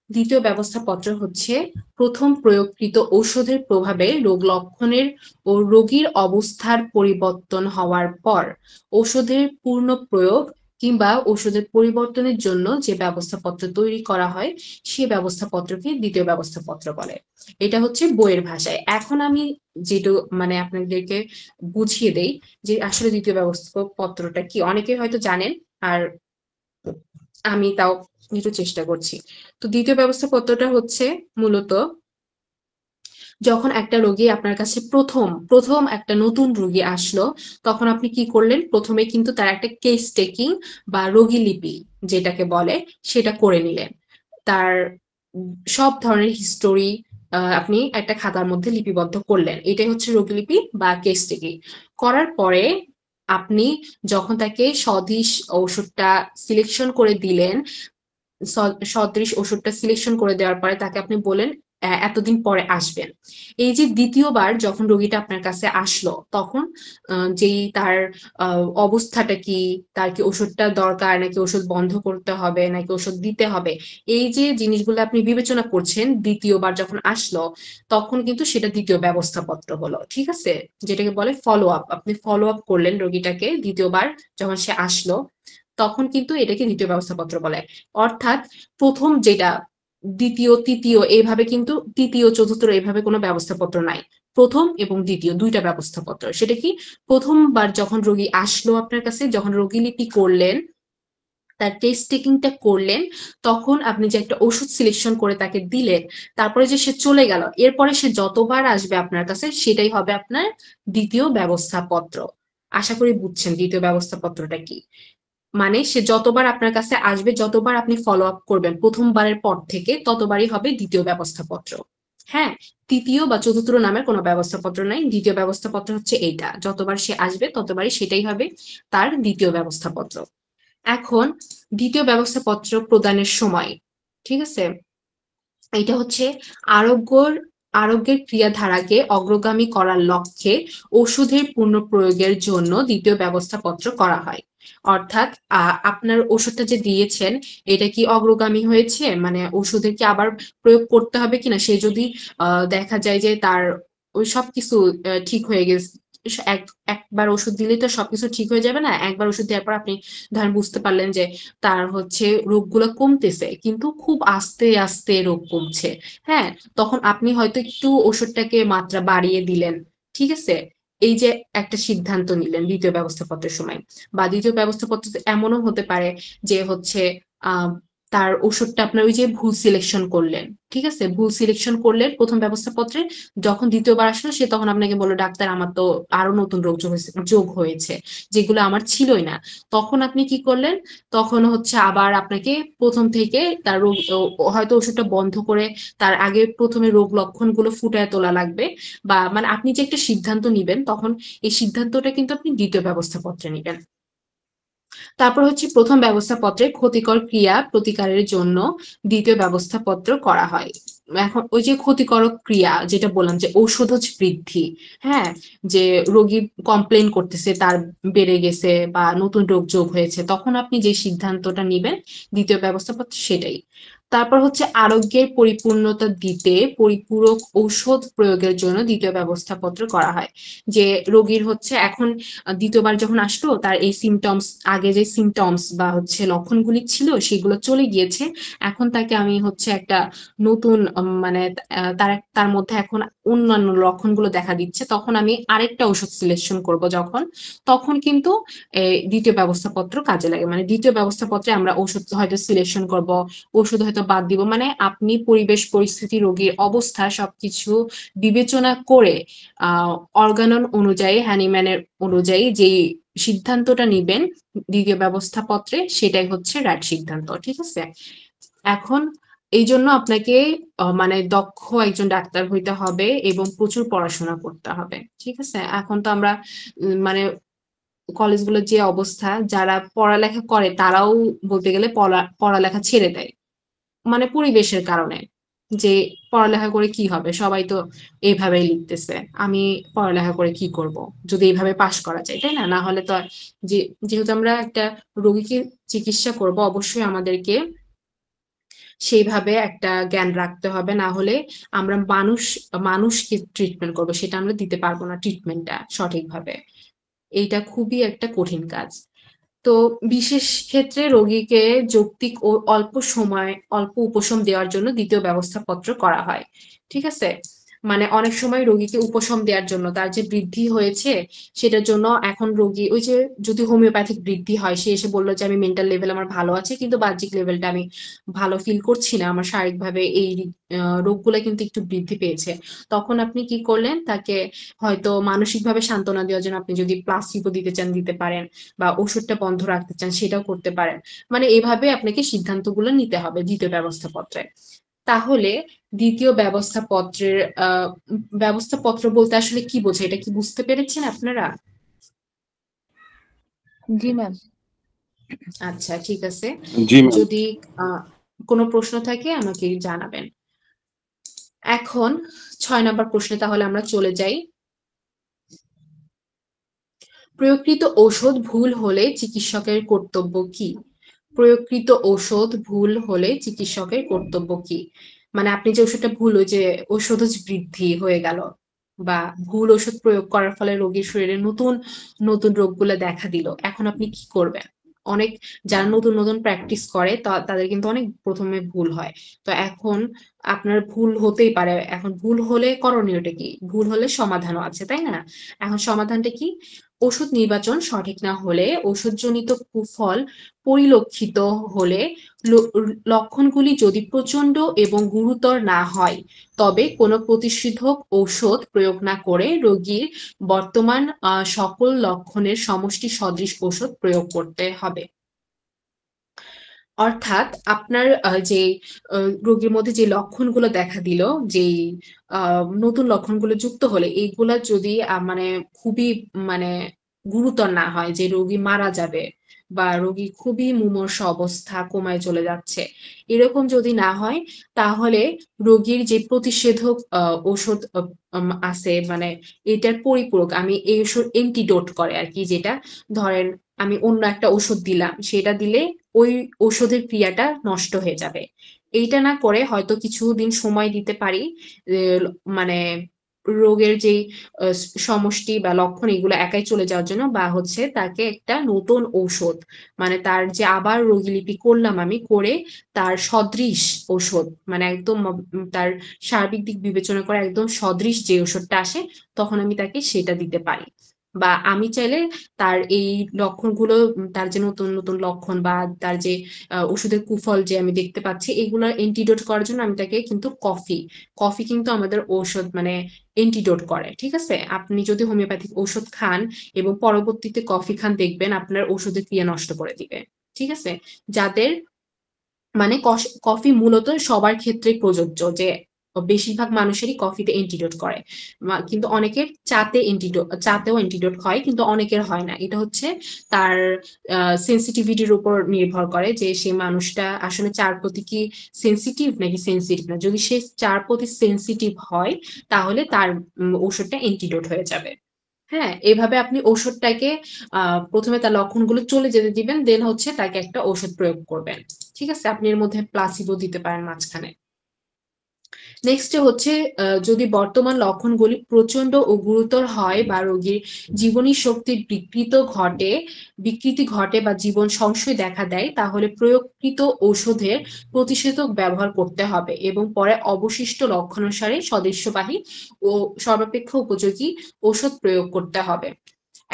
দ্বিতীয় ব্যবস্থাপত্র হচ্ছে প্রথম প্রয়োগকৃত ঔষধের প্রভাবে রোগ লক্ষণের ও রোগীর অবস্থার পরিবর্তন হওয়ার পর ঔষধের পূর্ণ প্রয়োগ কিংবা ঔষধের পরিবর্তনের জন্য যে ব্যবস্থাপত্র তৈরি করা হয় সে ব্যবস্থাপত্রকে দ্বিতীয় ব্যবস্থাপত্র বলে। এটা হচ্ছে বইয়ের ভাষায়। এখন আমি যেটা মানে আপনাদেরকে বুঝিয়ে দেই যে আসলে দ্বিতীয় ব্যবস্থাপত্রটা কি। অনেকে হয়তো জানেন আর আমি তাও একটু চেষ্টা করছি। তো দ্বিতীয় ব্যবস্থাপত্রটা হচ্ছে মূলত যখন একটা রোগী আপনার কাছে প্রথম একটা নতুন রোগী আসলো, তখন আপনি কি করলেন? প্রথমে কিন্তু তার একটা কেস টেকিং বা রোগী লিপি যেটাকে বলে সেটা করে নিলেন। তার সব ধরনের হিস্টোরি আপনি একটা খাতার মধ্যে লিপিবদ্ধ করলেন। এটাই হচ্ছে রোগীলিপি বা কেস টেকিং। করার পরে আপনি যখন তাকে সদিশ ওষুধটা সিলেকশন করে দিলেন, সদৃশ ওষুধটা সিলেকশন করে দেওয়ার পরে তাকে আপনি বলেন এতদিন পরে আসবেন। এই যে দ্বিতীয়বার যখন রোগীটা আপনার কাছে আসলো, তখন যেই তার অবস্থাটা কি, তার কি ওষুধটা দরকার নাকি ওষুধ বন্ধ করতে হবে নাকি ওষুধ দিতে হবে, এই যে জিনিসগুলো আপনি বিবেচনা করছেন দ্বিতীয়বার যখন আসলো, তখন কিন্তু সেটা দ্বিতীয় ব্যবস্থাপত্র হলো। ঠিক আছে? যেটাকে বলে ফলো আপ। আপনি ফলো আপ করলেন রোগীটাকে দ্বিতীয়বার যখন সে আসলো, তখন কিন্তু এটাকে দ্বিতীয় ব্যবস্থাপত্র বলে। অর্থাৎ প্রথম যেটা, দ্বিতীয় তৃতীয় এইভাবে কিন্তু তৃতীয় চতুর্থ এইভাবে কোনো ব্যবস্থাপত্র নাই। প্রথম এবং দ্বিতীয় দুইটা ব্যবস্থাপত্র। সেটা কি? প্রথমবার যখন রোগী আসলো আপনার কাছে, যখন রোগী লিপি করলেন, তার টেস্ট টেকিংটা করলেন, তখন আপনি যে একটা ওষুধ সিলেকশন করে তাকে দিলেন, তারপরে যে সে চলে গেল, এরপরে সে যতবার আসবে আপনার কাছে সেটাই হবে আপনার দ্বিতীয় ব্যবস্থাপত্র। আশা করি বুঝছেন দ্বিতীয় ব্যবস্থাপত্রটা কি। মানে সে যতবার আপনার কাছে আসবে, যতবার আপনি ফলো আপ করবেন প্রথমবারের পর থেকে, ততবারই হবে দ্বিতীয় ব্যবস্থাপত্র। হ্যাঁ, তৃতীয় বা চতুর্থ নামের কোনো ব্যবস্থাপত্র নাই। দ্বিতীয় ব্যবস্থাপত্র হচ্ছে এইটা, যতবার সে আসবে ততবারই সেটাই হবে তার দ্বিতীয় ব্যবস্থাপত্র। এখন দ্বিতীয় ব্যবস্থাপত্র প্রদানের সময়, ঠিক আছে, এটা হচ্ছে আরোগ্যর আরোগ্যের ক্রিয়াধারাকে অগ্রগামী করার লক্ষ্যে ওষুধের পুনঃপ্রয়োগের জন্য দ্বিতীয় ব্যবস্থাপত্র করা হয়। অর্থাৎ আপনার ওষুধটা যে দিয়েছেন, এটা কি অগ্রগামী হয়েছে, মানে ওষুধের কি আবার প্রয়োগ করতে হবে কিনা, সে যদি দেখা যায় যে তার ওই সবকিছু ঠিক হয়ে গেছে, একবার ওষুধ দিলেই তো সবকিছু ঠিক হয়ে যাবে না। একবার ওষুধ দেওয়ার পর আপনি ধরেন বুঝতে পারলেন যে তার হচ্ছে রোগগুলো কমতেছে কিন্তু খুব আস্তে আস্তে রোগ কমছে। হ্যাঁ, তখন আপনি হয়তো একটু ওষুধটাকে মাত্রা বাড়িয়ে দিলেন। ঠিক আছে? এই যে একটা সিদ্ধান্ত নিলেন দ্বিতীয় ব্যবস্থাপত্রের সময়। বা দ্বিতীয় ব্যবস্থাপত্র এমনও হতে পারে যে হচ্ছে আহ তার ওষুধটা আপনার ওই যে ভুল সিলেকশন করলেন। ঠিক আছে? ভুল সিলেকশন করলেন প্রথম ব্যবস্থাপত্রে, যখন দ্বিতীয়বার আসলো সে তখন আপনাকে বললো ডাক্তার আমার তো আরো নতুন রোগ যোগ হয়েছে, যেগুলো আমার ছিলই না। তখন আপনি কি করলেন? তখন হচ্ছে আবার আপনাকে প্রথম থেকে তার রোগ হয়তো ওষুধটা বন্ধ করে তার আগে প্রথমে রোগ লক্ষণগুলো ফুটায় তোলা লাগবে। বা মানে আপনি যে একটা সিদ্ধান্ত নিবেন, তখন এই সিদ্ধান্তটা কিন্তু আপনি দ্বিতীয় ব্যবস্থাপত্রে নিবেন। তারপর হচ্ছে প্রথম ব্যবস্থাপত্রে ক্ষতিকর ক্রিয়া প্রতিকারের জন্য দ্বিতীয় ব্যবস্থাপত্র করা হয়। এখন ওই যে ক্ষতিকর ক্রিয়া যেটা বললাম যে ঔষধজ বৃদ্ধি, হ্যাঁ, যে রোগী কমপ্লেন করতেছে তার বেড়ে গেছে বা নতুন রোগ যোগ হয়েছে, তখন আপনি যে সিদ্ধান্তটা নিবেন দ্বিতীয় ব্যবস্থাপত্র সেটাই। তারপর হচ্ছে আরোগ্যের পরিপূর্ণতা দিতে পরিপূরক ঔষধ প্রয়োগের জন্য দ্বিতীয় ব্যবস্থাপত্র করা হয়। যে রোগীর হচ্ছে এখন দ্বিতীয়বার যখন আসলো তার এই সিমটমস, আগে যে সিমটমস বা হচ্ছে লক্ষণগুলি ছিল সেগুলো চলে গিয়েছে। এখন তাকে আমি হচ্ছে একটা নতুন মানে তার মধ্যে এখন অন্যান্য লক্ষণগুলো দেখা দিচ্ছে, তখন আমি আরেকটা ওষুধ সিলেকশন করব যখন, তখন কিন্তু দ্বিতীয় ব্যবস্থাপত্র কাজে লাগে। মানে দ্বিতীয় ব্যবস্থাপত্রে আমরা ওষুধ হয়তো সিলেকশন করব, ওষুধ হয়তো বাদ দিব, মানে আপনি পরিবেশ পরিস্থিতি রোগীর অবস্থা সবকিছু বিবেচনা করে আহ অর্গানন অনুযায়ী, হ্যানিম্যানের অনুযায়ী যেই সিদ্ধান্তটা নিবেন দ্বিতীয় ব্যবস্থাপত্রে, সেটাই হচ্ছে রাইট সিদ্ধান্ত। ঠিক আছে? এখন এই জন্য আপনাকে মানে দক্ষ একজন ডাক্তার হইতে হবে এবং প্রচুর পড়াশোনা করতে হবে। ঠিক আছে? এখন তো আমরা মানে কলেজগুলোর যে অবস্থা, যারা পড়ালেখা করে তারাও বলতে গেলে পড়ালেখা ছেড়ে দেয়, মানে পরিবেশের কারণে। যে পড়ালেখা করে কি হবে, সবাই তো এইভাবেই লিখতেছে, আমি পড়ালেখা করে কি করব যদি এইভাবে পাশ করা যায়, তাই না? না হলে তো যে যেহেতু আমরা একটা রোগীকে চিকিৎসা করব, অবশ্যই আমাদেরকে সেইভাবে একটা জ্ঞান রাখতে হবে, না হলে আমরা মানুষকে ট্রিটমেন্ট করব, সেটা আমরা দিতে পারবো না ট্রিটমেন্টটা সঠিকভাবে। এইটা খুবই একটা কঠিন কাজ। তো বিশেষ ক্ষেত্রে রোগীকে যৌক্তিক ও অল্প সময় অল্প উপশম দেওয়ার জন্য দ্বিতীয় ব্যবস্থাপত্র করা হয়। ঠিক আছে? মানে অনেক সময় রোগীকে উপশম দেওয়ার জন্য তার যে বৃদ্ধি হয়েছে সেটার জন্য এখন রোগী ওই যে যদি হোমিওপ্যাথিক বৃদ্ধি হয়, সে এসে বললো যে আমি মেন্টাল লেভেল আমার ভালো আছে কিন্তু বাহ্যিক লেভেলটা আমি ভালো ফিল করছি না, আমার শারীরিকভাবে এই রোগগুলো কিন্তু একটু বৃদ্ধি পেয়েছে। তখন আপনি কি করলেন, তাকে হয়তো মানসিকভাবে সান্ত্বনা দেওয়ার জন্য আপনি যদি প্লাসিবো দিতে চান দিতে পারেন, বা ওষুধটা বন্ধ রাখতে চান সেটাও করতে পারেন। মানে এভাবে আপনাকে সিদ্ধান্তগুলো নিতে হবে দ্বিতীয় ব্যবস্থাপত্রে। তাহলে দ্বিতীয় ব্যবস্থাপত্রের ব্যবস্থাপত্র বলতে আসলে কি বোঝায়, এটা কি বুঝতে পেরেছেন আপনারা? জি ম্যাম। আচ্ছা, ঠিক আছে। জি ম্যাম। যদি কোনো প্রশ্ন থাকে আমাকে জানাবেন। এখন ৬ নাম্বার প্রশ্নে তাহলে আমরা চলে যাই। প্রয়োগকৃত ঔষধ ভুল হলে চিকিৎসকের কর্তব্য কি? প্রয়োগকৃত ঔষধ ভুল হলে চিকিৎসকের কর্তব্য কি? মানে আপনি যে ওষুধটা ভুল, ওই যে ঔষধজ বৃদ্ধি হয়ে গেল বা ভুল ওষুধ প্রয়োগ করার ফলে রোগীর শরীরে নতুন নতুন রোগগুলো দেখা দিল, এখন আপনি কি করবেন? অনেক যারা নতুন নতুন প্র্যাকটিস করে তাদের কিন্তু অনেক প্রথমে ভুল হয়। তো এখন আপনার ভুল হতেই পারে, এখন ভুল হলে করণীয়টা কি? ভুল হলে সমাধানও আছে, তাই না? এখন সমাধানটা কি? ওষুধ নির্বাচন সঠিক না হলে, ওষুধজনিত কুফল পরিলক্ষিত হলে, লক্ষণগুলি যদি প্রচন্ড এবং গুরুতর না হয়, তবে কোনো প্রতিষেধক ঔষধ প্রয়োগ না করে রোগীর বর্তমান সকল লক্ষণের সমষ্টি সদৃশ ঔষধ প্রয়োগ করতে হবে। অর্থাৎ আপনার যে রোগীর মধ্যে যে লক্ষণগুলো দেখা দিল, যেই নতুন লক্ষণগুলো যুক্ত হলে এইগুলা যদি মানে খুবই মানে গুরুতর না হয়, যে রোগী মারা যাবে বা রোগী খুবই মুমূর্ষু অবস্থা, কোমায় চলে যাচ্ছে, এরকম যদি না হয়, তাহলে রোগীর যে প্রতিষেধক ঔষধ আছে, মানে এটার পরিপূরক, আমি এই ওষুধ এন্টিডোট করে আর কি, যেটা ধরেন আমি অন্য একটা ওষুধ দিলাম, সেটা দিলে ওই ঔষধের ক্রিয়াটা নষ্ট হয়ে যাবে। এইটা না করে হয়তো কিছুদিন সময় দিতে পারি, মানে রোগের যেই সমষ্টি বা লক্ষণ এগুলো একাই চলে যাওয়ার জন্য, বা হচ্ছে তাকে একটা নতুন ঔষধ, মানে তার যে আবার রোগীলিপি করলাম আমি করে তার সদৃশ ঔষধ, মানে একদম তার সার্বিক দিক বিবেচনা করে একদম সদৃশ যে ওষুধটা আসে, তখন আমি তাকে সেটা দিতে পারি। বা আমি চাইলে তার এই লক্ষণগুলো, তার যে নতুন নতুন লক্ষণ বা তার যে ওষুধের কুফল যে আমি দেখতে পাচ্ছি, এগুলোর এন্টিডোট করার জন্য আমি তাকে কিন্তু কফি কিন্তু আমাদের ঔষধ মানে এন্টিডোট করে, ঠিক আছে? আপনি যদি হোমিওপ্যাথিক ঔষধ খান এবং পরবর্তীতে কফি খান, দেখবেন আপনার ওষুধের ক্রিয়া নষ্ট করে দিবে, ঠিক আছে? যাদের মানে কফি মূলত সবার ক্ষেত্রেই প্রযোজ্য, যে বেশিরভাগ মানুষেরই কফিতে এন্টিডোট করে। কিন্তু অনেকের চাতেও এন্টিডোট হয়, কিন্তু অনেকের হয় না। এটা হচ্ছে তার সেনসিটিভিটির উপর নির্ভর করে, যে সে মানুষটা আসলে চার প্রতি কি সেনসিটিভ নাকি সেনসিটিভ না। যদি সে চার প্রতি সেনসিটিভ হয়, তাহলে তার ওষুধটা এন্টিডোট হয়ে যাবে। হ্যাঁ, এভাবে আপনি ওষুধটাকে প্রথমে তার লক্ষণগুলো চলে যেতে দিবেন, দেন হচ্ছে তাকে একটা ওষুধ প্রয়োগ করবেন, ঠিক আছে? আপনি এর মধ্যে প্লাসিবো দিতে পারেন মাঝখানে। নেক্সট হচ্ছে যদি বর্তমান লক্ষণগুলি প্রচন্ড ও গুরুতর হয় বা রোগীর জীবনী শক্তির বিকৃতি ঘটে বা জীবন সংশয় দেখা দেয়, তাহলে প্রয়োগকৃত ঔষধের প্রতিষেধক ব্যবহার করতে হবে এবং পরে অবশিষ্ট লক্ষণানুসারে সদৃশ্যবাহী ও সর্বাপেক্ষা উপযোগী ঔষধ প্রয়োগ করতে হবে।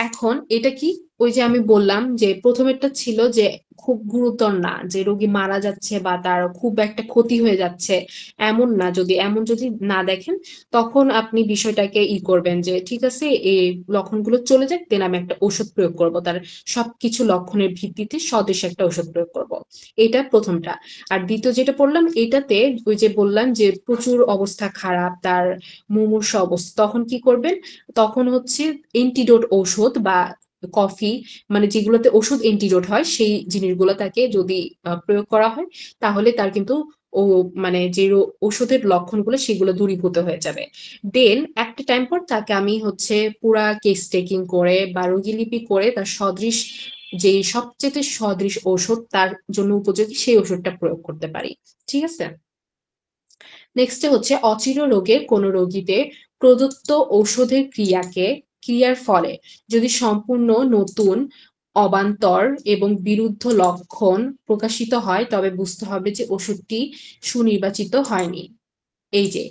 এখন এটা কি, ওই যে আমি বললাম যে প্রথমেরটা ছিল যে খুব গুরুতর না, যে রোগী মারা যাচ্ছে বা তার খুব একটা ক্ষতি হয়ে যাচ্ছে, এমন না, এমন যদি না দেখেন, তখন আপনি বিষয়টাকে করবেন যে ঠিক আছে, এই লক্ষণগুলো চলে যাক, দেন আমি একটা ওষুধ প্রয়োগ করব, তার সবকিছু লক্ষণের ভিত্তিতে স্বদেশে একটা ওষুধ প্রয়োগ করব। এটা প্রথমটা। আর দ্বিতীয় যেটা বললাম, এটাতে ওই যে বললাম যে প্রচুর অবস্থা খারাপ, তার মুমূর্ষু অবস্থা, তখন কি করবেন? তখন হচ্ছে এন্টিডোট ঔষধ বা কফি, মানে যেগুলোতে ওষুধ এন্টিডোট হয় সেই জিনিসগুলো তাকে যদি প্রয়োগ করা হয়, তাহলে তার কিন্তু ও মানে যে ওষুধের লক্ষণগুলো সেগুলো দূরীভূত হয়ে যাবে। দেন একটা টাইম পর তাকে আমি হচ্ছে পুরা কেস টেকিং করে বা রোগীলিপি করে তার সদৃশ, যে সবচেয়ে সদৃশ ঔষধ তার জন্য উপযোগী সেই ওষুধটা প্রয়োগ করতে পারি, ঠিক আছে? নেক্সট হচ্ছে অচির রোগের কোন রোগীতে প্রদত্ত ঔষধের ক্রিয়ার ফলে যদি সম্পূর্ণ নতুন, অবান্তর এবং বিরুদ্ধ লক্ষণ প্রকাশিত হয়, তবে বুঝতে হবে যে ওষুধটি সুনির্বাচিত হয়নি। এই যে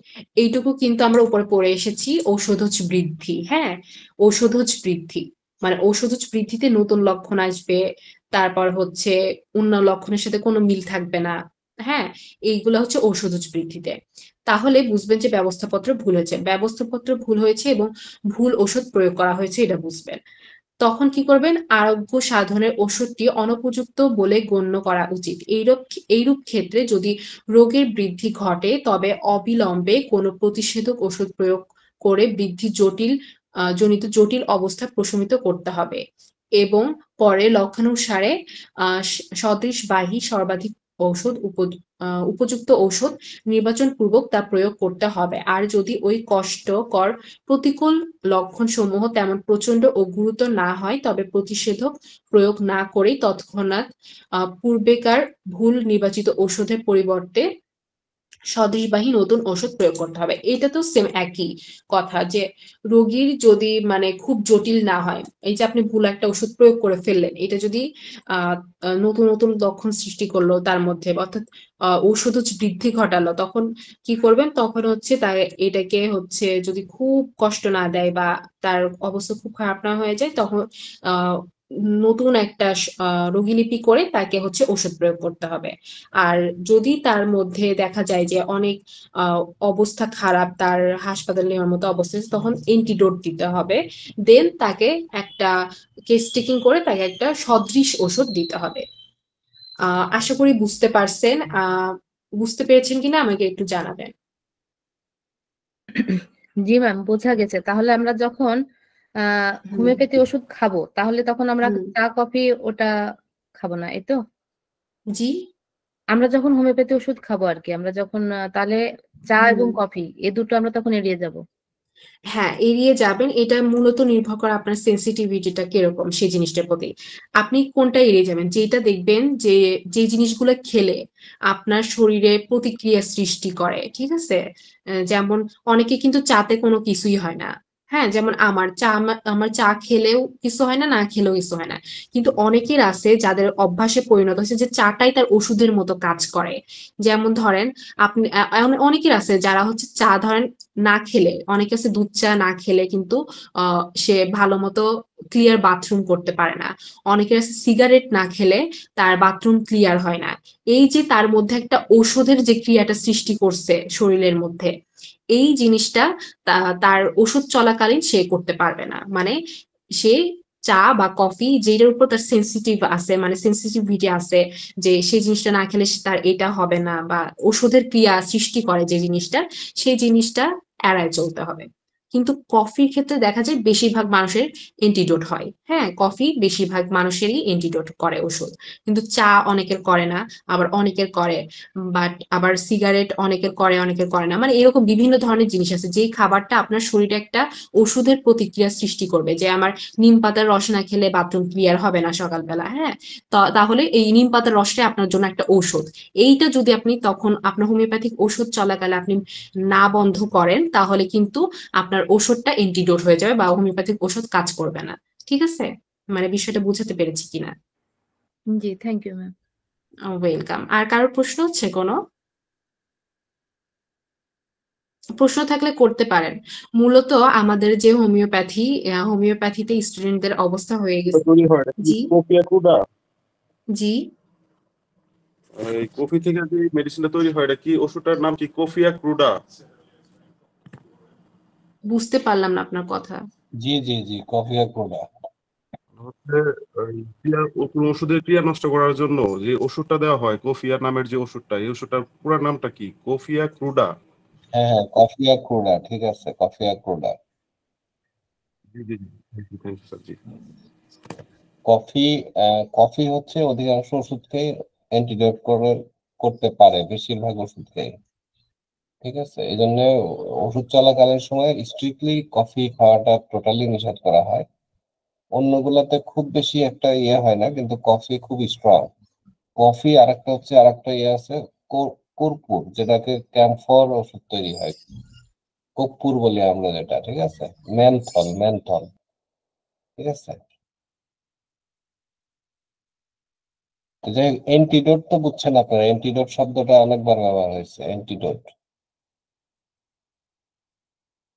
এইটুকু কিন্তু আমরা উপরে পড়ে এসেছি ঔষধজ বৃদ্ধি। হ্যাঁ, ঔষধজ বৃদ্ধি মানে ঔষধজ বৃদ্ধিতে নতুন লক্ষণ আসবে, তারপর হচ্ছে অন্য লক্ষণের সাথে কোনো মিল থাকবে না। হ্যাঁ, এইগুলো হচ্ছে ঔষধজ বৃদ্ধিতে। তাহলে বুঝবেন যে ব্যবস্থাপত্র ভুল হয়েছে, ব্যবস্থাপত্র ভুল হয়েছে এবং ভুল ওষুধ প্রয়োগ করা হয়েছে, এটা বুঝবেন। তখন কি করবেন? আরোগ্য সাধনের ওষুধটি অনুপযুক্ত বলে গণ্য করা উচিত। এইরূপ ক্ষেত্রে যদি রোগের বৃদ্ধি ঘটে তবে অবিলম্বে কোনো প্রতিষেধক ওষুধ প্রয়োগ করে বৃদ্ধি জনিত জটিল অবস্থা প্রশমিত করতে হবে এবং পরে লক্ষণানুসারে সদৃশবাহী সর্বাধিক ঔষধ উপযুক্ত ঔষধ নির্বাচনপূর্বক তা প্রয়োগ করতে হবে। আর যদি ওই কষ্টকর প্রতিকূল লক্ষণসমূহ তেমন প্রচণ্ড ও গুরুতর না হয় তবে প্রতিষেধক প্রয়োগ না করেই তৎক্ষণাৎ পূর্বেকার ভুল নির্বাচিত ঔষধের পরিবর্তে সদৃশবাহী নতুন ওষুধ প্রয়োগ করতে হবে। এটা তো সেম একই কথা যে রোগীর যদি মানে খুব জটিল না হয়, এই যে আপনি ভুল একটা ওষুধ প্রয়োগ করে ফেললেন, এটা যদি আহ নতুন নতুন লক্ষণ সৃষ্টি করলো তার মধ্যে, অর্থাৎ ঔষধ হচ্ছে বৃদ্ধি ঘটালো, তখন কি করবেন? তখন হচ্ছে তার এটাকে হচ্ছে যদি খুব কষ্ট না দেয় বা তার অবস্থা খুব খারাপ না হয়ে যায়, তখন আহ নতুন একটা রোগীলিপি করে তাকে হচ্ছে ওষুধ প্রয়োগ করতে হবে। আর যদি তার মধ্যে দেখা যায় যে অনেক আহ, অবস্থা খারাপ, তার হাসপাতালে নেওয়ার মতো অবস্থা আছে, তখন এন্টিডোট দিতে হবে। দেন তাকে একটা কেস টেকিং করে তাকে একটা সদৃশ ওষুধ দিতে হবে। আশা করি বুঝতে পারছেন। বুঝতে পেরেছেন কিনা আমাকে একটু জানাবেন। জি ম্যাম, বোঝা গেছে। তাহলে আমরা যখন হুম হোমিওপ্যাথি ওষুধ খাবো, তাহলে তখন আমরা হুম। চা কফি ওটা খাবো না, এই তো? জি। আমরা যখন হোমিওপ্যাথি ওষুধ খাবো আর কি, আমরা যখন তাহলে চা এবং হুম। কফি এ দুটো আমরা তখন এড়িয়ে যাব। হ্যাঁ, এড়িয়ে যাবেন। এটা মূলত নির্ভর করে আপনার সেনসিটিভিটিটা কিরকম সেই জিনিসটার প্রতি। আপনি কোনটা এড়িয়ে যাবেন? যেটা দেখবেন যে যে জিনিসগুলো খেলে আপনার শরীরে প্রতিক্রিয়া সৃষ্টি করে, ঠিক আছে? যেমন অনেকে কিন্তু চাতে কোনো কিছুই হয় না। হ্যাঁ, যেমন আমার চা খেলেও কিছু হয় না, না খেলেও কিছু হয় না। কিন্তু অনেকের আছে যাদের অভ্যাসে পরিণত হয়েছে যে চাটাই তার ওষুধের মতো কাজ করে। যেমন ধরেন আপনি অনেকের আছে যারা হচ্ছে চা ধরেন না খেলে, অনেকে আছে দুধ চা না খেলে কিন্তু সে ভালো মতো ক্লিয়ার বাথরুম করতে পারে না। অনেকের আছে সিগারেট না খেলে তার বাথরুম ক্লিয়ার হয় না। এই যে তার মধ্যে একটা ঔষধের যে ক্রিয়াটা সৃষ্টি করছে শরীরের মধ্যে, এই জিনিসটা তার ওষুধ চলাকালীন সে করতে পারবে না। মানে সে চা বা কফি যেটার উপর তার সেন্সিটিভ আছে, মানে সেন্সিটিভিটি আছে, যে সেই জিনিসটা না খেলে তার এটা হবে না, বা ওষুধের ক্রিয়া সৃষ্টি করে যে জিনিসটা, সেই জিনিসটা এড়ায় চলতে হবে। কিন্তু কফির ক্ষেত্রে দেখা যায় বেশিরভাগ মানুষের এন্টিডোট হয়। হ্যাঁ, কফি বেশিরভাগ মানুষেরই এন্টিডোট করে ওষুধ। কিন্তু চা অনেকের করে না, আবার অনেকের করে। বাট আবার সিগারেট অনেকের করে, অনেকের করে না। মানে এরকম বিভিন্ন ধরনের জিনিস আছে যেই খাবারটা আপনার শরীরে একটা ওষুধের প্রতিক্রিয়া সৃষ্টি করবে। যে আমার নিম পাতার রস না খেলে বাথরুম ক্লিয়ার হবে না সকালবেলা। হ্যাঁ, তাহলে এই নিম পাতার রসটা আপনার জন্য একটা ঔষধ। এইটা যদি আপনি তখন আপনার হোমিওপ্যাথিক ওষুধ চলাকালে আপনি না বন্ধ করেন, তাহলে কিন্তু আপনার ওষুধটা এন্টিডোট হয়ে যাবে বা হোমিওপ্যাথিক ওষুধ কাজ করবে না। ঠিক আছে? মানে বিষয়টা বুঝাতে পেরেছি কিনা? জি, থ্যাংক ইউ ম্যাম। ওয়েলকাম। আর কারোর প্রশ্ন হচ্ছে কোনো? প্রশ্ন থাকলে করতে পারেন। মূলত আমাদের যে হোমিওপ্যাথিতে স্টুডেন্টদের অবস্থা হয়ে গেছে। তৈরি হয় নাকি জি। কফি ক্রুডা? জি। এই কফি থেকে যে মেডিসিনটা তৈরি হয় এটা কি, ওষুধটার নাম কি কফিয়া ক্রুডা? বুঝতে পারলাম না আপনার কথা। জি জি জি, কফি আর কোলা। হচ্ছে ওই কোনো ওষুধের ক্রিয়া নষ্ট করার জন্য যে ওষুধটা দেওয়া হয়, কফিয়া নামের যে ওষুধটা, এই ওষুধটার পুরো নামটা কি? Coffea cruda? হ্যাঁ হ্যাঁ, কফি আর কোলা, ঠিক আছে, কফি আর কোলা। জি জি জি, থ্যাংক ইউ স্যার। জি কফি কফি হচ্ছে অধিকাংশ ওষুধকে অ্যান্টিডোট করতে পারে, বেশিরভাগ ওষুধকে। ঠিক আছে, এই জন্য ওষুধ চলাকালীন সময় স্ট্রিক্টলি কফি খাওয়াটা টোটালি নিষেধ করা হয়। অন্যগুলাতে খুব বেশি একটা ইয়ে হয় না, কিন্তু কফি খুব স্ট্রং। কফি আরেকটা ইয়ে আছে, কর্পূর, যেটাকে ক্যাম্ফর ওষুধ তৈরি হয়, কর্পূর বলি আমরা যেটা, ঠিক আছে, মেন্থল মেন্থল, ঠিক আছে। তো যাই, অ্যান্টিডোট তো বুঝছেন আপনারা, অ্যান্টিডোট শব্দটা অনেকবার ব্যবহার হয়েছে, অ্যান্টিডোট।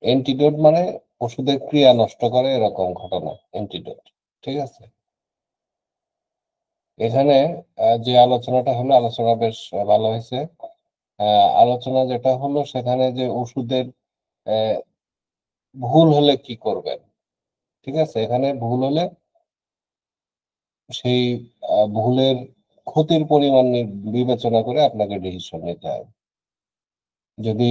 অ্যান্টিডোট মানে ওষুধের ক্রিয়া নষ্ট করে এরকম ঘটনা অ্যান্টিডোট। ঠিক আছে, এখানে যে আলোচনাটা হলো আলোচনা বেশ ভালো হয়েছে। আলোচনা যেটা হলো সেখানে যে ওষুধের ভুল হলে কি করবেন। ঠিক আছে, এখানে ভুল হলে সেই ভুলের ক্ষতির পরিমাণ বিবেচনা করে আপনাকে ডিসিশন নিতে হবে। যদি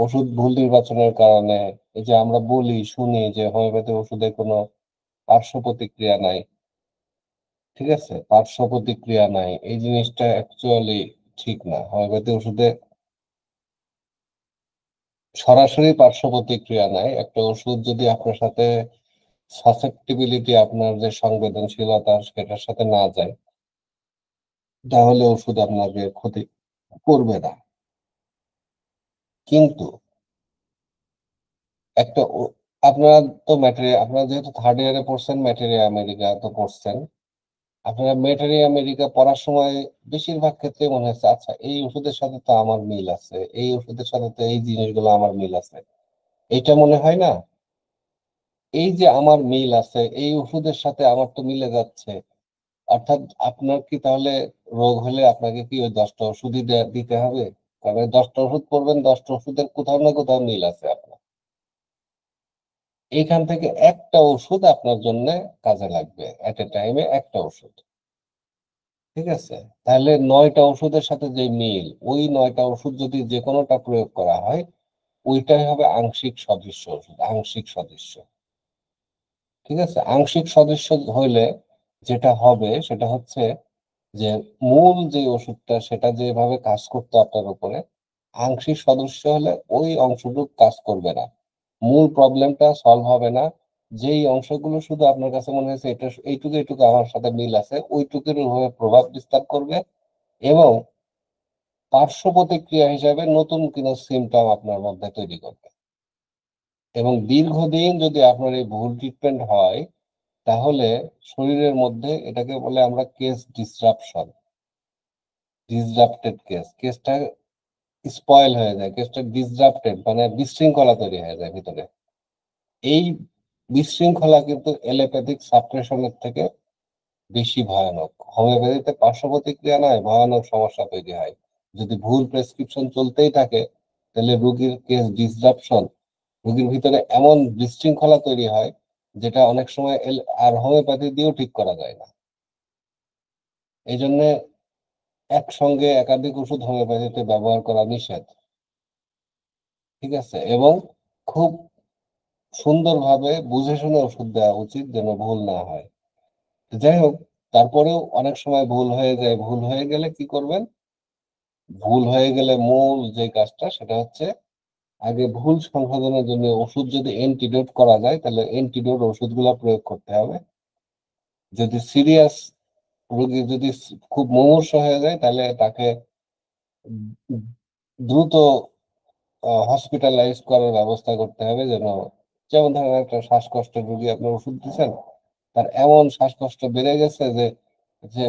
ওষুধ ভুল নির্বাচনের কারণে, এই যে আমরা বলি শুনি যে হোমিওপ্যাথি ওষুধে কোনো পার্শ্ব প্রতিক্রিয়া নাই, ঠিক আছে, পার্শ্ব প্রতিক্রিয়া নাই, এই জিনিসটা অ্যাকচুয়ালি ঠিক না। হোমিওপ্যাথি ওষুধে সরাসরি পার্শ্ব প্রতিক্রিয়া নাই। একটা ওষুধ যদি আপনার সাথে সাসেপ্টিবিলিটি, আপনার যে সংবেদনশীলতা সেটার সাথে না যায়, তাহলে ওষুধ আপনাকে ক্ষতি করবে না। কিন্তু একটা আপনারা তো আপনারা যেহেতু থার্ড ইয়ারে পড়ছেন, ম্যাটেরিয়া আমেরিকা তো পড়ছেন, আপনারা ম্যাটেরিয়া আমেরিকা পড়ার সময় বেশিরভাগ ক্ষেত্রে মনে হচ্ছে আচ্ছা এই ওষুধের সাথে তো আমার মিল আছে, এই ওষুধের সাথে তো এই জিনিসগুলো আমার মিল আছে, এটা মনে হয় না? এই যে আমার মিল আছে, এই ওষুধের সাথে আমার তো মিলে যাচ্ছে, অর্থাৎ আপনার কি তাহলে রোগ হলে আপনাকে কি ওই 10টা ওষুধই দিতে হবে? কারণ 10টা ওষুধ পড়বেন, 10টা ওষুধের কোথাও না কোথাও মিল আছে আপনার। এইখান থেকে একটা ওষুধ আপনার জন্য কাজে লাগবে, এট এ টাইমে একটা ওষুধ। ঠিক আছে, তাহলে 9টা ওষুধের সাথে যে মিল, ওই 9টা ওষুধ যদি যে কোনোটা প্রয়োগ করা হয়, ওইটাই হবে আংশিক সদৃশ্য ওষুধ, আংশিক সদৃশ্য। ঠিক আছে, আংশিক সদৃশ্য হইলে যেটা হবে সেটা হচ্ছে যে মূল যে ওষুধটা সেটা যেভাবে কাজ করতো আপনার উপরে, আংশিক সদস্য হলে ওই অংশটুকু কাজ করবে না, মূল প্রবলেমটা সলভ হবে না। যেই অংশগুলো শুধু আপনার কাছে মনে হয়েছে এটা এইটুকু এইটুকু আমার সাথে মিল আছে, ওইটুকুর উপরে প্রভাব বিস্তার করবে এবং পার্শ্ব প্রতিক্রিয়া হিসাবে নতুন কোনো সিমটম আপনার মধ্যে তৈরি করবে। এবং দীর্ঘদিন যদি আপনার এই ভুল ট্রিটমেন্ট হয়, তাহলে শরীরের মধ্যে এটাকে বলে আমরা কেস ডিসরাপশন, ডিসরাপ্টেড কেসটা স্পয়েল হয়ে যায়, কেসটা ডিসরাপ্টেড মানে বিশৃঙ্খলা তৈরি হয়ে যায় ভিতরে। এই বিশৃঙ্খলা কিন্তু এলোপ্যাথিক সাপ্রেশনের থেকে বেশি ভয়ানক। হোমিওপ্যাথিতে পার্শ্ব প্রতিক্রিয়া নয়, ভয়ানক সমস্যা তৈরি হয়। যদি ভুল প্রেসক্রিপশন চলতেই থাকে, তাহলে রোগীর কেস ডিসরাপশন, রোগীর ভিতরে এমন বিশৃঙ্খলা তৈরি হয় যেটা অনেক সময় আর হোমিওপ্যাথি দিয়েও ঠিক করা যায় না। এই জন্য একসঙ্গে একাধিক ওষুধ হোমিওপ্যাথিতে ব্যবহার করা নিষেধ। ঠিক আছে, এবং খুব সুন্দরভাবে বুঝে শুনে ওষুধ দেওয়া উচিত যেন ভুল না হয়। যাই হোক, তারপরেও অনেক সময় ভুল হয়ে যায়। ভুল হয়ে গেলে কি করবেন? ভুল হয়ে গেলে মূল যে কাজটা সেটা হচ্ছে আগে ভুল সংশোধনের জন্য ওষুধ যদি অ্যান্টিডোট করা যায়, তাহলে অ্যান্টিডোট ওষুধগুলো প্রয়োগ করতে হবে। যদি সিরিয়াস রোগী যদি খুব মুমূর্ষু হয়ে যায়, তাহলে তাকে দ্রুত হসপিটালাইজ করার ব্যবস্থা করতে হবে। যেমন ধরেন একটা শ্বাসকষ্টের রোগী আপনার ওষুধ দিচ্ছেন, তার এমন শ্বাসকষ্ট বেড়ে গেছে যে যে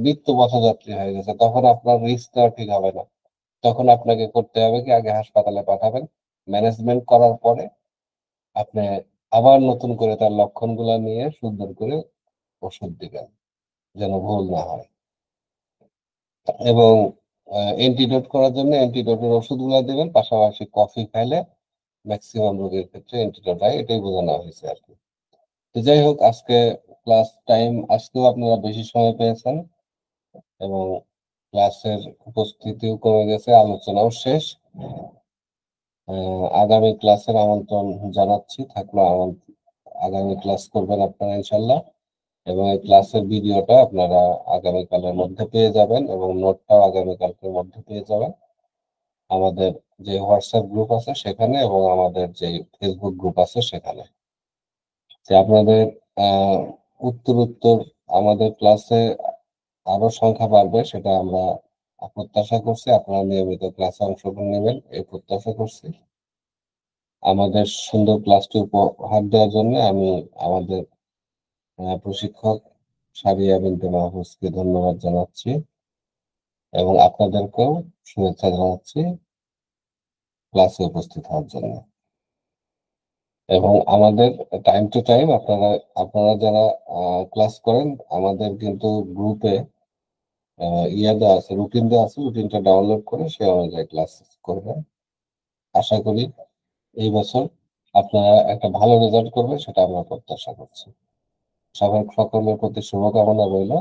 মৃত্যু পথযাত্রী হয়ে গেছে, তখন আপনার রিস্ক নেওয়া ঠিক হবে না। তখন আপনাকে করতে হবে কি, আগে হাসপাতালে পাঠাবেন, ম্যানেজমেন্ট করার পরে আপনি আবার নতুন করে তার লক্ষণগুলো নিয়ে সুন্দর করে ওষুধ দিবেন যেন ভুল না হয়। এবং অ্যান্টিডোট করার জন্য অ্যান্টিডোটের ওষুধগুলো দিবেন, পাশাপাশি কফি খাইলে ম্যাক্সিমাম রোগীর ক্ষেত্রে অ্যান্টিডোট হয়, এটাই বোঝানো হয়েছে আর কি। তো যাই হোক, আজকে ক্লাস টাইম, আজকেও আপনারা বেশি সময় পেয়েছেন এবং ক্লাসের উপস্থিতিও কমে গেছে, আলোচনাও শেষ। আগামী ক্লাসের আমন্ত্রণ জানাচ্ছি, থাকলো আগামী ক্লাস করবেন আপনারা ইনশাল্লাহ। এবং এই ক্লাসের ভিডিওটা আপনারা আগামীকালের মধ্যে পেয়ে যাবেন এবং নোটটাও আগামীকালকের মধ্যে পেয়ে যাবেন আমাদের যে হোয়াটসঅ্যাপ গ্রুপ আছে সেখানে এবং আমাদের যে ফেসবুক গ্রুপ আছে সেখানে। যে আপনাদের উত্তর আমাদের ক্লাসে আরো সংখ্যা বাড়বে সেটা আমরা প্রত্যাশা করছি। আপনারা নিয়মিত ক্লাসে অংশগ্রহণ নেবেন এই প্রত্যাশা করছি। আমাদের সুন্দর ক্লাসটি উপহার দেওয়ার জন্য আমি আমাদের প্রশিক্ষক সারিয়া বিনতে মাহফুজকে ধন্যবাদ জানাচ্ছি এবং আপনাদেরকেও শুভেচ্ছা জানাচ্ছি ক্লাসে উপস্থিত হওয়ার জন্য। এবং আমাদের টাইম টু টাইম আপনারা যারা ক্লাস করেন আমাদের কিন্তু গ্রুপে ইয়ে দেওয়া আছে, রুটিন দেওয়া আছে, রুটিনটা ডাউনলোড করে সে অনুযায়ী ক্লাস করবেন। আশা করি এই বছর আপনারা একটা ভালো রেজাল্ট করবেন, সেটা আমরা প্রত্যাশা করছি। সকলের প্রতি শুভকামনা রইল।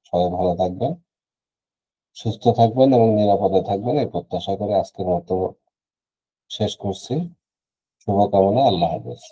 সবাই ভালো থাকবেন, সুস্থ থাকবেন এবং নিরাপদে থাকবেন, এই প্রত্যাশা করে আজকের মতো শেষ করছি। শুভকামনা। আল্লাহ হাফেজ।